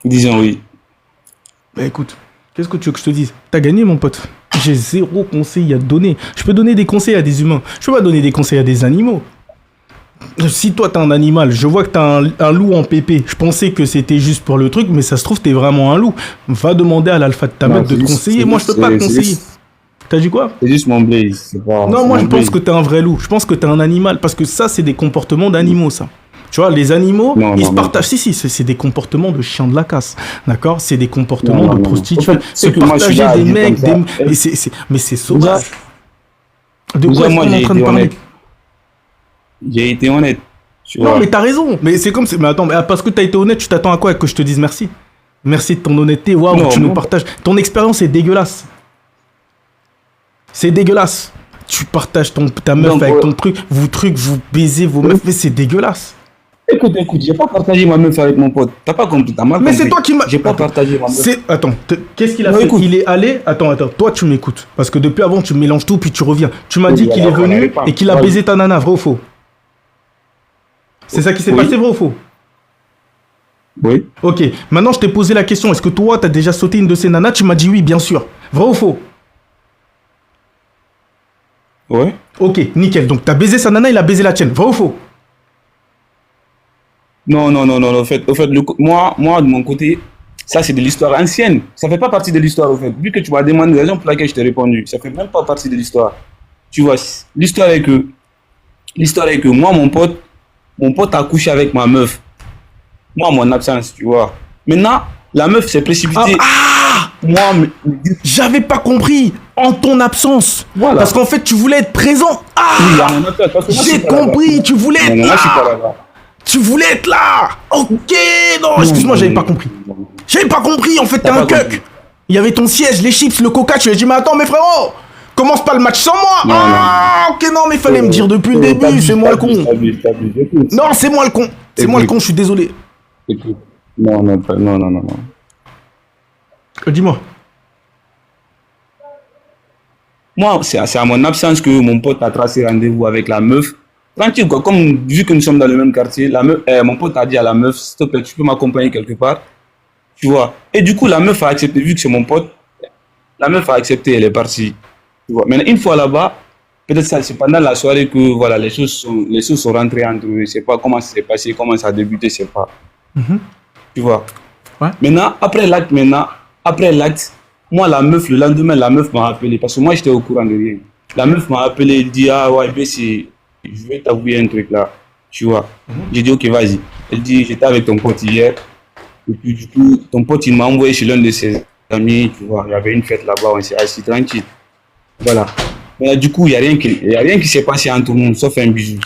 [SPEAKER 1] Disons oui.
[SPEAKER 2] Bah écoute, qu'est-ce que tu veux que je te dise? T'as gagné, mon pote. J'ai zéro conseil à te donner. Je peux donner des conseils à des humains. Je peux pas donner des conseils à des animaux. Si toi t'es un animal, je vois que t'as un loup en pépé. Je pensais que c'était juste pour le truc, mais ça se trouve t'es vraiment un loup. Va demander à l'alpha de ta
[SPEAKER 1] Non,
[SPEAKER 2] meuf de
[SPEAKER 1] c'est
[SPEAKER 2] te
[SPEAKER 1] juste-
[SPEAKER 2] conseiller.
[SPEAKER 1] c'est
[SPEAKER 2] Moi je
[SPEAKER 1] juste-
[SPEAKER 2] peux pas te
[SPEAKER 1] c'est
[SPEAKER 2] conseiller.
[SPEAKER 1] juste-
[SPEAKER 2] T'as dit quoi?
[SPEAKER 1] C'est juste mon blaze. C'est pas,
[SPEAKER 2] Non,
[SPEAKER 1] c'est
[SPEAKER 2] moi
[SPEAKER 1] mon
[SPEAKER 2] je pense
[SPEAKER 1] blaze.
[SPEAKER 2] que t'es un vrai loup. Je pense que t'es un animal parce que ça c'est des comportements d'animaux ça. Tu vois, les animaux,
[SPEAKER 1] Non,
[SPEAKER 2] ils
[SPEAKER 1] non,
[SPEAKER 2] se
[SPEAKER 1] non.
[SPEAKER 2] partagent. Si, c'est des comportements de chiens de la casse. D'accord? C'est des comportements
[SPEAKER 1] Non,
[SPEAKER 2] de
[SPEAKER 1] non.
[SPEAKER 2] prostituées.
[SPEAKER 1] En fait,
[SPEAKER 2] C'est
[SPEAKER 1] que moi, je suis
[SPEAKER 2] partager
[SPEAKER 1] là à
[SPEAKER 2] des
[SPEAKER 1] dire
[SPEAKER 2] mecs,
[SPEAKER 1] comme ça.
[SPEAKER 2] mais c'est sauvage. De
[SPEAKER 1] Déjà,
[SPEAKER 2] quoi est-ce
[SPEAKER 1] moi,
[SPEAKER 2] qu'on est en
[SPEAKER 1] j'ai
[SPEAKER 2] train de
[SPEAKER 1] été
[SPEAKER 2] parler?
[SPEAKER 1] honnête. J'ai été honnête. Tu
[SPEAKER 2] Non,
[SPEAKER 1] vois.
[SPEAKER 2] mais t'as raison. Mais c'est comme. Mais attends, parce que t'as été honnête, tu t'attends à quoi? Que je te dise merci? Merci de ton honnêteté. Waouh,
[SPEAKER 1] Non,
[SPEAKER 2] tu nous
[SPEAKER 1] non.
[SPEAKER 2] partages. Ton expérience est dégueulasse. C'est dégueulasse. Tu partages ta meuf
[SPEAKER 1] Donc,
[SPEAKER 2] avec ton truc. Vous baisez vos meufs. Mais c'est dégueulasse.
[SPEAKER 1] Écoute, j'ai pas partagé ma meuf avec mon pote. T'as pas compris, t'as mal
[SPEAKER 2] Mais
[SPEAKER 1] compris.
[SPEAKER 2] c'est toi qui m'as.
[SPEAKER 1] J'ai pas partagé ma meuf.
[SPEAKER 2] Attends, qu'est-ce qu'il a
[SPEAKER 1] Non,
[SPEAKER 2] fait?
[SPEAKER 1] écoute.
[SPEAKER 2] Il est allé. Attends, toi tu m'écoutes. Parce que depuis avant, tu mélanges tout, puis tu reviens. Tu m'as
[SPEAKER 1] Oui,
[SPEAKER 2] dit qu'il est
[SPEAKER 1] alors, on
[SPEAKER 2] venu
[SPEAKER 1] n'arrive pas.
[SPEAKER 2] et qu'il a
[SPEAKER 1] Ouais.
[SPEAKER 2] baisé ta nana, vrai ou faux? C'est ça qui s'est
[SPEAKER 1] Oui.
[SPEAKER 2] passé, vrai ou faux?
[SPEAKER 1] Oui.
[SPEAKER 2] Ok, maintenant je t'ai posé la question, est-ce que toi t'as déjà sauté une de ces nanas? Tu m'as dit oui, bien sûr. Vrai ou faux?
[SPEAKER 1] Ouais.
[SPEAKER 2] Ok, nickel. Donc t'as baisé sa nana, il a baisé la tienne. Vrai ou faux?
[SPEAKER 1] Non. Au fait, moi, de mon côté, ça c'est de l'histoire ancienne. Ça fait pas partie de l'histoire, au fait. Vu que tu m'as demandé la raison pour laquelle je t'ai répondu, ça fait même pas partie de l'histoire. Tu vois, l'histoire est que moi, mon pote a couché avec ma meuf. Moi, en mon absence, tu vois. Maintenant, la meuf s'est précipitée. moi,
[SPEAKER 2] J'avais pas compris en ton absence.
[SPEAKER 1] Voilà.
[SPEAKER 2] Parce qu'en fait, tu voulais être présent. Ah,
[SPEAKER 1] oui, à mon absence, parce que moi, je
[SPEAKER 2] j'ai
[SPEAKER 1] suis pas là-bas.
[SPEAKER 2] compris, tu voulais
[SPEAKER 1] Non,
[SPEAKER 2] être
[SPEAKER 1] non, moi, je suis pas
[SPEAKER 2] là.
[SPEAKER 1] là-bas.
[SPEAKER 2] Tu voulais être là. Ok, non, excuse-moi, j'avais pas compris. J'avais pas compris, en fait, t'es
[SPEAKER 1] T'as
[SPEAKER 2] un
[SPEAKER 1] pas
[SPEAKER 2] cuck.
[SPEAKER 1] compris.
[SPEAKER 2] Il y avait ton siège, les chips, le coca, tu lui as dit, mais attends, mais frérot, commence pas le match sans moi.
[SPEAKER 1] Non,
[SPEAKER 2] Ah, ok, non, mais fallait me dire depuis le début, c'est moi le con.
[SPEAKER 1] Écoute.
[SPEAKER 2] Non, c'est moi le con. C'est moi le con, je suis désolé.
[SPEAKER 1] Écoute. Non, non, non, non, non.
[SPEAKER 2] Dis-moi.
[SPEAKER 1] Moi, c'est à mon absence que mon pote a tracé rendez-vous avec la meuf. Tranquille, quoi. Comme vu que nous sommes dans le même quartier, la meuf, mon pote a dit à la meuf, s'il te plaît, tu peux m'accompagner quelque part. Tu vois. Et du coup, la meuf a accepté, vu que c'est mon pote, la meuf a accepté, elle est partie. Tu vois. Maintenant, une fois là-bas, peut-être ça, c'est pendant la soirée que voilà, les choses sont rentrées entre eux. Je sais pas comment ça s'est passé, comment ça a débuté, je sais pas. Tu vois.
[SPEAKER 2] Ouais.
[SPEAKER 1] Maintenant, après l'acte, moi, la meuf, le lendemain, la meuf m'a appelé, parce que moi, j'étais au courant de rien. La meuf m'a appelé, elle dit, ah ouais, je vais t'avouer un truc là, tu vois. J'ai dit, ok, vas-y. Elle dit, j'étais avec ton pote hier, et puis du coup, ton pote, il m'a envoyé chez l'un de ses amis, tu vois. Il y avait une fête là-bas, on s'est assis tranquille. Voilà. Mais du coup, il n'y a rien qui s'est passé entre nous, sauf un bisou.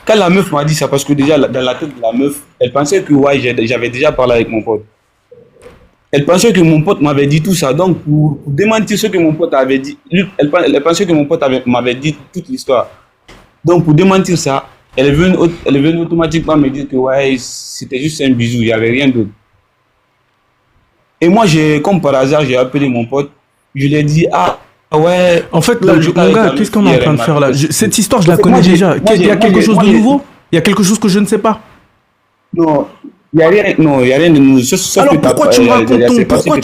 [SPEAKER 1] Quand la meuf m'a dit ça, parce que déjà, dans la tête de la meuf, elle pensait que ouais, j'avais déjà parlé avec mon pote. Elle pensait que mon pote m'avait dit tout ça. Donc, pour démentir ce que mon pote avait dit, elle pensait que mon pote m'avait dit toute l'histoire. Donc, pour démentir ça, elle est venue automatiquement me dire que ouais, c'était juste un bisou, il n'y avait rien d'autre. Et moi, comme par hasard, j'ai appelé mon pote, je lui ai dit, ah ouais.
[SPEAKER 2] En fait, là, mon gars, qu'est-ce qu'on est en train de faire là? Cette histoire, je la connais déjà. Il y a quelque chose de nouveau? Il y a quelque chose que je ne sais pas?
[SPEAKER 1] Non. Il n'y a rien de nouveau.
[SPEAKER 2] Alors pourquoi tu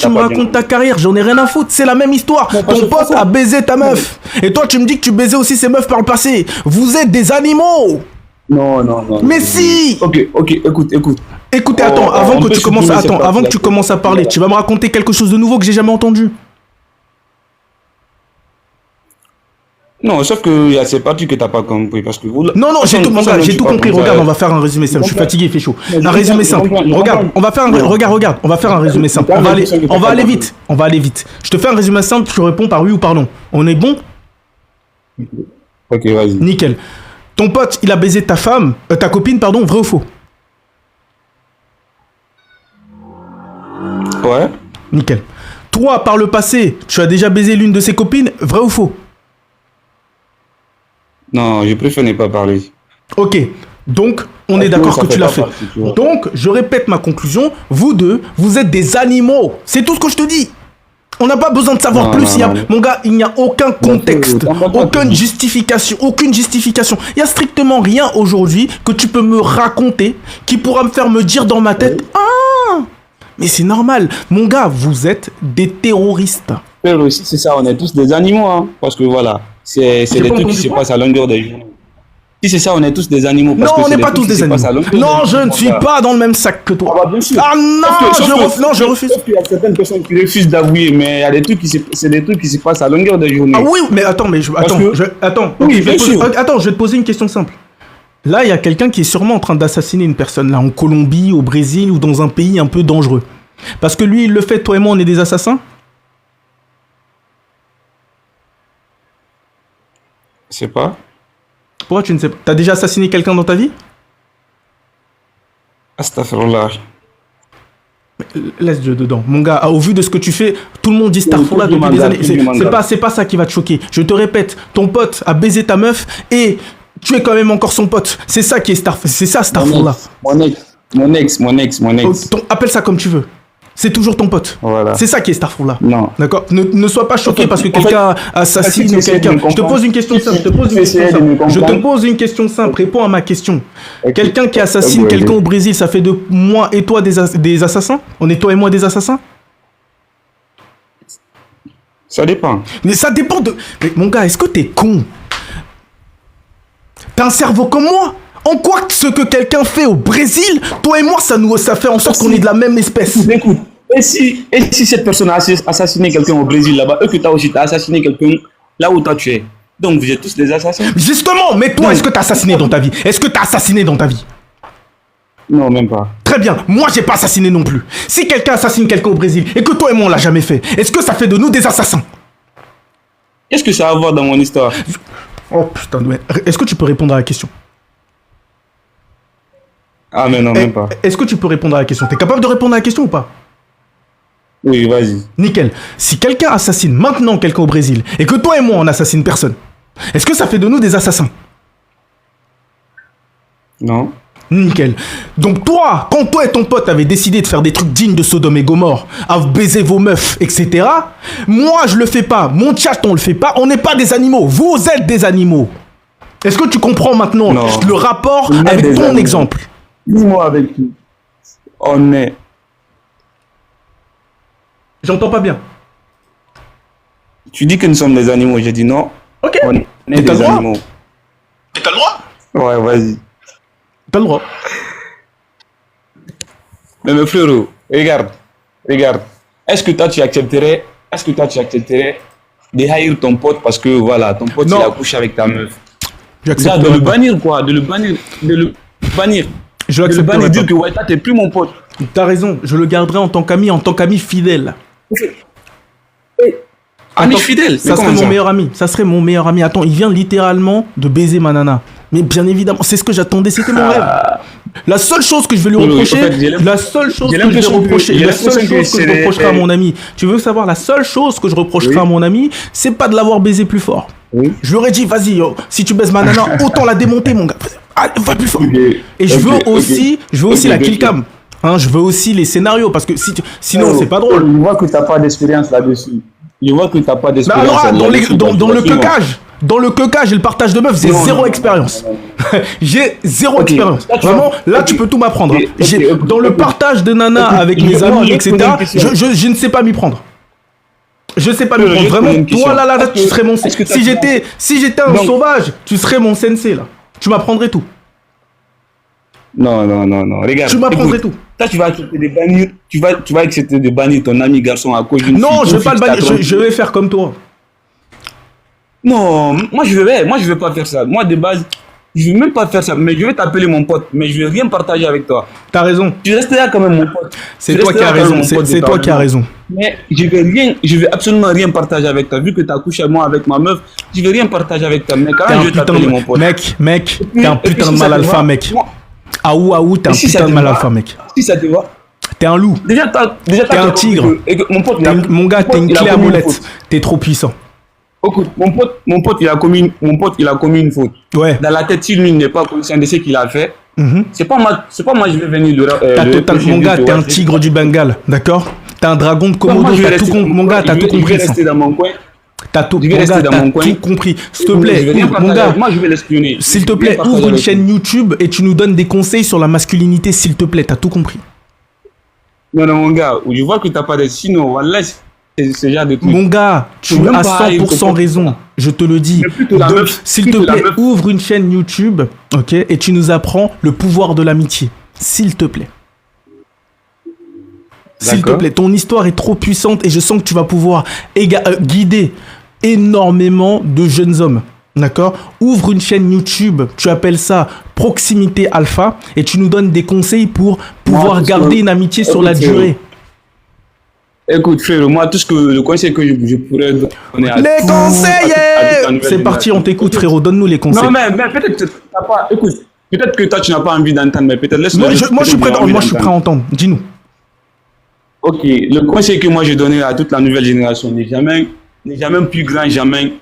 [SPEAKER 2] me racontes ta carrière? J'en ai rien à foutre, c'est la même histoire. Ton pote a baisé ta meuf. Et toi tu me dis que tu baisais aussi ces meufs par le passé. Vous êtes des animaux.
[SPEAKER 1] Non.
[SPEAKER 2] Mais si.
[SPEAKER 1] Ok, écoute.
[SPEAKER 2] Écoutez, attends, avant que tu commences à parler, tu vas me raconter quelque chose de nouveau que j'ai jamais entendu.
[SPEAKER 1] Non, sauf qu'il y a ces parties que tu n'as pas compris. Parce que
[SPEAKER 2] Non, j'ai tout, mon gars, j'ai tout compris. Regarde, on va faire un résumé simple. Je suis fatigué, il fait chaud. Un résumé simple. Regarde, on va faire un résumé simple. On va aller vite. Je te fais un résumé simple, tu réponds par oui ou par non. On est bon?
[SPEAKER 1] Ok, vas-y.
[SPEAKER 2] Nickel. Ton pote, il a baisé ta femme, ta copine, pardon, vrai ou faux?
[SPEAKER 1] Ouais.
[SPEAKER 2] Nickel. Toi, par le passé, tu as déjà baisé l'une de ses copines, vrai ou faux?
[SPEAKER 1] Non, je préfère ne pas parler.
[SPEAKER 2] Ok, donc on est d'accord que tu l'as fait. Donc, je répète ma conclusion, vous deux, vous êtes des animaux. C'est tout ce que je te dis. On n'a pas besoin de savoir plus. Mon gars, il n'y a aucun contexte, aucune justification. Il n'y a strictement rien aujourd'hui que tu peux me raconter qui pourra me faire me dire dans ma tête, ah, mais c'est normal. Mon gars, vous êtes des terroristes.
[SPEAKER 1] Terroristes, c'est ça, on est tous des animaux, hein, parce que voilà. C'est des trucs qui se passent à longueur de journée. Si c'est ça, on est tous des animaux.
[SPEAKER 2] Non, on n'est pas tous des animaux. Non, je ne suis pas dans le même sac que toi.
[SPEAKER 1] Ah, bah, bien sûr.
[SPEAKER 2] Ah non, je refuse.
[SPEAKER 1] Il y a certaines personnes qui refusent d'avouer, mais il y a des trucs c'est des trucs qui se passent à longueur de journée.
[SPEAKER 2] Ah oui, mais attends,
[SPEAKER 1] Oui, bien sûr.
[SPEAKER 2] Attends, je vais te poser une question simple. Là, il y a quelqu'un qui est sûrement en train d'assassiner une personne, là, en Colombie, au Brésil ou dans un pays un peu dangereux. Parce que lui, il le fait, toi et moi, on est des assassins?
[SPEAKER 1] Je sais pas.
[SPEAKER 2] Pourquoi tu ne sais pas? T'as déjà assassiné quelqu'un dans ta vie?
[SPEAKER 1] Astaghfirullah.
[SPEAKER 2] Laisse Dieu dedans. Mon gars, au vu de ce que tu fais, tout le monde dit Astaghfirullah depuis des années. C'est pas ça qui va te choquer. Je te répète, ton pote a baisé ta meuf et tu es quand même encore son pote. C'est ça qui est Astaghfirullah.
[SPEAKER 1] Mon ex.
[SPEAKER 2] Appelle ça comme tu veux. C'est toujours ton pote.
[SPEAKER 1] Voilà.
[SPEAKER 2] C'est ça qui est Starfall là.
[SPEAKER 1] Non.
[SPEAKER 2] D'accord. Ne sois pas choqué parce que quelqu'un assassine quelqu'un. Je te pose une question simple. Je te pose une question simple. Réponds à ma question. Okay. Quelqu'un qui assassine quelqu'un au Brésil, ça fait de moi et toi des assassins? On est toi et moi des assassins?
[SPEAKER 1] Ça dépend.
[SPEAKER 2] Mais ça dépend de... Mais mon gars, est-ce que t'es con? T'as un cerveau comme moi? En quoi ce que quelqu'un fait au Brésil, toi et moi, ça fait en sorte qu'on est de la même espèce.
[SPEAKER 1] Écoute, et si cette personne a assassiné quelqu'un au Brésil là-bas, eux que toi aussi t'as assassiné quelqu'un là où toi tu es. Donc vous êtes tous des assassins.
[SPEAKER 2] Justement, mais toi, est-ce que t'as assassiné dans ta vie? Est-ce que t'as assassiné dans ta vie?
[SPEAKER 1] Non, même pas.
[SPEAKER 2] Très bien, moi j'ai pas assassiné non plus. Si quelqu'un assassine quelqu'un au Brésil et que toi et moi on l'a jamais fait, est-ce que ça fait de nous des assassins?
[SPEAKER 1] Qu'est-ce que ça a à voir dans mon histoire?
[SPEAKER 2] Oh putain, est-ce que tu peux répondre à la question?
[SPEAKER 1] Ah, mais non, même pas.
[SPEAKER 2] Est-ce que tu peux répondre à la question? T'es capable de répondre à la question ou pas?
[SPEAKER 1] Oui, vas-y.
[SPEAKER 2] Nickel. Si quelqu'un assassine maintenant quelqu'un au Brésil et que toi et moi on assassine personne, est-ce que ça fait de nous des assassins?
[SPEAKER 1] Non.
[SPEAKER 2] Nickel. Donc toi, quand toi et ton pote avez décidé de faire des trucs dignes de Sodome et Gomorre, à baiser vos meufs, etc., moi je le fais pas, mon chat on le fait pas, on n'est pas des animaux, vous êtes des animaux. Est-ce que tu comprends maintenant
[SPEAKER 1] Non.
[SPEAKER 2] le rapport
[SPEAKER 1] On est
[SPEAKER 2] avec
[SPEAKER 1] des
[SPEAKER 2] ton
[SPEAKER 1] animaux.
[SPEAKER 2] exemple?
[SPEAKER 1] Dis-moi avec qui on est.
[SPEAKER 2] J'entends pas bien.
[SPEAKER 1] Tu dis que nous sommes des animaux. J'ai dit non.
[SPEAKER 2] Ok.
[SPEAKER 1] On est
[SPEAKER 2] Mais t'as le
[SPEAKER 1] des
[SPEAKER 2] droit.
[SPEAKER 1] animaux.
[SPEAKER 2] T'as le droit.
[SPEAKER 1] Ouais, vas-y.
[SPEAKER 2] T'as le droit.
[SPEAKER 1] Mais frérot, regarde. Est-ce que toi tu accepterais de haïr ton pote parce que voilà, ton pote
[SPEAKER 2] Non.
[SPEAKER 1] il a couché avec ta meuf? Déjà, de
[SPEAKER 2] J'accepterai
[SPEAKER 1] le
[SPEAKER 2] pas.
[SPEAKER 1] bannir quoi, de le bannir.
[SPEAKER 2] Je
[SPEAKER 1] De le
[SPEAKER 2] l'accepterai
[SPEAKER 1] bannir, dire
[SPEAKER 2] pas.
[SPEAKER 1] que ouais, toi t'es plus mon pote.
[SPEAKER 2] T'as raison, je le garderai en tant qu'ami fidèle.
[SPEAKER 1] Ami
[SPEAKER 2] Attends,
[SPEAKER 1] fidèle.
[SPEAKER 2] Ça serait mon meilleur ami. Ça serait mon meilleur ami. Attends, il vient littéralement de baiser ma nana. Mais bien évidemment, c'est ce que j'attendais, c'était mon rêve. La seule chose que je vais lui
[SPEAKER 1] Oui, oui,
[SPEAKER 2] reprocher,
[SPEAKER 1] en fait, j'ai
[SPEAKER 2] la seule chose
[SPEAKER 1] j'ai
[SPEAKER 2] que je vais
[SPEAKER 1] l'impression que-
[SPEAKER 2] reprocher,
[SPEAKER 1] j'ai
[SPEAKER 2] la seule
[SPEAKER 1] l'impression que
[SPEAKER 2] chose que je
[SPEAKER 1] c'est-
[SPEAKER 2] reprocherai à mon ami, tu veux savoir, la seule chose que je reprocherai
[SPEAKER 1] Oui.
[SPEAKER 2] à mon ami, c'est pas de l'avoir baisé plus fort.
[SPEAKER 1] Oui.
[SPEAKER 2] Je lui aurais dit, vas-y, yo, si tu baises ma nana, autant la démonter, mon gars. Allez, va plus fort.
[SPEAKER 1] Ok.
[SPEAKER 2] Et je veux
[SPEAKER 1] Ok,
[SPEAKER 2] aussi,
[SPEAKER 1] ok.
[SPEAKER 2] je veux aussi
[SPEAKER 1] Ok,
[SPEAKER 2] la
[SPEAKER 1] ok.
[SPEAKER 2] kill cam. Hein, je veux aussi les scénarios parce que sinon c'est pas drôle.
[SPEAKER 1] Je vois que tu n'as pas d'expérience là-dessus. Je vois que tu n'as pas
[SPEAKER 2] Mais
[SPEAKER 1] d'expérience.
[SPEAKER 2] alors, dans
[SPEAKER 1] là-dessus.
[SPEAKER 2] le
[SPEAKER 1] Dis-moi.
[SPEAKER 2] queukage et le partage de meufs, j'ai
[SPEAKER 1] Non,
[SPEAKER 2] zéro
[SPEAKER 1] non,
[SPEAKER 2] expérience.
[SPEAKER 1] non,
[SPEAKER 2] J'ai zéro
[SPEAKER 1] Ok.
[SPEAKER 2] expérience.
[SPEAKER 1] Là, tu
[SPEAKER 2] Vraiment,
[SPEAKER 1] vois-
[SPEAKER 2] là,
[SPEAKER 1] ok.
[SPEAKER 2] tu peux tout m'apprendre.
[SPEAKER 1] Ok,
[SPEAKER 2] Hein. J'ai-
[SPEAKER 1] ok,
[SPEAKER 2] dans le
[SPEAKER 1] ok.
[SPEAKER 2] partage de nana
[SPEAKER 1] Ok,
[SPEAKER 2] avec
[SPEAKER 1] je
[SPEAKER 2] mes
[SPEAKER 1] vais-
[SPEAKER 2] amis,
[SPEAKER 1] je vais te
[SPEAKER 2] etc.,
[SPEAKER 1] poser une question.
[SPEAKER 2] je ne sais pas m'y prendre. Je sais pas m'y
[SPEAKER 1] Je vais
[SPEAKER 2] prendre.
[SPEAKER 1] te poser
[SPEAKER 2] Vraiment,
[SPEAKER 1] une question.
[SPEAKER 2] toi, là,
[SPEAKER 1] Est-ce
[SPEAKER 2] tu
[SPEAKER 1] que-
[SPEAKER 2] serais mon...
[SPEAKER 1] est-ce que t'as
[SPEAKER 2] Si j'étais un
[SPEAKER 1] Donc-
[SPEAKER 2] sauvage, tu serais mon sensei, là. Tu m'apprendrais tout.
[SPEAKER 1] Non. Regarde.
[SPEAKER 2] Tu m'apprendrais
[SPEAKER 1] écoute,
[SPEAKER 2] tout.
[SPEAKER 1] Toi, tu vas accepter de bannir. Tu vas accepter de bannir ton ami garçon à cause d'une
[SPEAKER 2] Non,
[SPEAKER 1] fille,
[SPEAKER 2] je vais
[SPEAKER 1] une
[SPEAKER 2] pas le
[SPEAKER 1] fille qui
[SPEAKER 2] bannir.
[SPEAKER 1] t'a
[SPEAKER 2] Je vais faire comme toi.
[SPEAKER 1] Non, moi je vais pas faire ça. Moi de base, je vais même pas faire ça. Mais je vais t'appeler mon pote. Mais je vais rien partager avec toi.
[SPEAKER 2] T'as raison.
[SPEAKER 1] Tu resteras quand même mon pote.
[SPEAKER 2] C'est
[SPEAKER 1] Tu
[SPEAKER 2] toi qui as
[SPEAKER 1] resteras quand même
[SPEAKER 2] raison.
[SPEAKER 1] mon pote de
[SPEAKER 2] C'est toi
[SPEAKER 1] temps
[SPEAKER 2] qui as
[SPEAKER 1] en temps.
[SPEAKER 2] raison.
[SPEAKER 1] Mais je vais absolument rien partager avec toi. Vu que tu as couché moi avec ma meuf, je vais rien partager avec toi. Mais quand
[SPEAKER 2] T'es
[SPEAKER 1] même,
[SPEAKER 2] un
[SPEAKER 1] je vais
[SPEAKER 2] putain
[SPEAKER 1] t'appeler
[SPEAKER 2] de...
[SPEAKER 1] mon pote.
[SPEAKER 2] Mec,
[SPEAKER 1] Et puis-
[SPEAKER 2] t'es un
[SPEAKER 1] et puis
[SPEAKER 2] putain
[SPEAKER 1] si
[SPEAKER 2] de
[SPEAKER 1] ça
[SPEAKER 2] mal
[SPEAKER 1] te
[SPEAKER 2] alpha,
[SPEAKER 1] va,
[SPEAKER 2] mec.
[SPEAKER 1] moi-
[SPEAKER 2] Aou, t'es un
[SPEAKER 1] et si ça
[SPEAKER 2] putain de
[SPEAKER 1] te
[SPEAKER 2] mal
[SPEAKER 1] va,
[SPEAKER 2] alpha, mec.
[SPEAKER 1] Si ça te va.
[SPEAKER 2] T'es un loup.
[SPEAKER 1] Déjà,
[SPEAKER 2] T'es un tigre.
[SPEAKER 1] Mon pote,
[SPEAKER 2] Mon gars, t'es une
[SPEAKER 1] il a
[SPEAKER 2] clé à
[SPEAKER 1] commis une
[SPEAKER 2] molette.
[SPEAKER 1] faute.
[SPEAKER 2] T'es trop puissant.
[SPEAKER 1] Écoute, mon pote, il a commis une faute.
[SPEAKER 2] Ouais.
[SPEAKER 1] Dans la tête, si lui n'est pas conscient de ce qu'il a fait,
[SPEAKER 2] Mhm.
[SPEAKER 1] c'est pas moi, je vais venir
[SPEAKER 2] Mon gars, t'es un tigre du Bengale, d'accord? T'es un dragon de Komodo, mon gars, t'as tout
[SPEAKER 1] Je vais
[SPEAKER 2] compris. ça.
[SPEAKER 1] rester dans mon coin.
[SPEAKER 2] T'as tout,
[SPEAKER 1] je vais
[SPEAKER 2] mon
[SPEAKER 1] rester
[SPEAKER 2] gars,
[SPEAKER 1] dans
[SPEAKER 2] t'as
[SPEAKER 1] mon coin.
[SPEAKER 2] tout compris. S'il te
[SPEAKER 1] Je
[SPEAKER 2] plaît,
[SPEAKER 1] vais rien
[SPEAKER 2] mon
[SPEAKER 1] partager
[SPEAKER 2] gars,
[SPEAKER 1] avec- moi je vais l'espionner.
[SPEAKER 2] s'il te
[SPEAKER 1] Je vais
[SPEAKER 2] plaît,
[SPEAKER 1] partager
[SPEAKER 2] ouvre une
[SPEAKER 1] avec
[SPEAKER 2] chaîne YouTube et tu nous donnes des conseils sur la masculinité, s'il te plaît. T'as tout compris.
[SPEAKER 1] lui. Non, mon gars, je vois que t'as pas de. Sinon, voilà, c'est ce genre de truc.
[SPEAKER 2] Mon gars, tu
[SPEAKER 1] Même
[SPEAKER 2] as
[SPEAKER 1] pas,
[SPEAKER 2] 100%
[SPEAKER 1] il faut-
[SPEAKER 2] raison. Je te le dis.
[SPEAKER 1] Mais plutôt la
[SPEAKER 2] Donc,
[SPEAKER 1] meuf,
[SPEAKER 2] s'il te
[SPEAKER 1] plutôt la
[SPEAKER 2] plaît,
[SPEAKER 1] meuf.
[SPEAKER 2] ouvre une chaîne YouTube, ok, et tu nous apprends le pouvoir de l'amitié. S'il te plaît. S'il te
[SPEAKER 1] D'accord.
[SPEAKER 2] plaît, ton histoire est trop puissante et je sens que tu vas pouvoir guider énormément de jeunes hommes. D'accord? Ouvre une chaîne YouTube, tu appelles ça Proximité Alpha et tu nous donnes des conseils pour pouvoir
[SPEAKER 1] parce
[SPEAKER 2] garder
[SPEAKER 1] que-
[SPEAKER 2] une amitié sur la
[SPEAKER 1] écoute,
[SPEAKER 2] durée.
[SPEAKER 1] Écoute, frère, moi, le conseil que je pourrais donner à
[SPEAKER 2] Les
[SPEAKER 1] toute
[SPEAKER 2] conseillers!
[SPEAKER 1] la nouvelle
[SPEAKER 2] C'est parti,
[SPEAKER 1] génération.
[SPEAKER 2] on t'écoute, frérot. Donne-nous les conseils.
[SPEAKER 1] Non, mais peut-être que t'as pas. Écoute, peut-être que toi, tu n'as pas envie d'entendre, mais peut-être laisse-le.
[SPEAKER 2] Moi, je suis prêt, moi, je suis prêt à entendre. Dis-nous.
[SPEAKER 1] Ok, le conseil que moi je donnerais à toute la nouvelle génération n'est jamais plus grand, jamais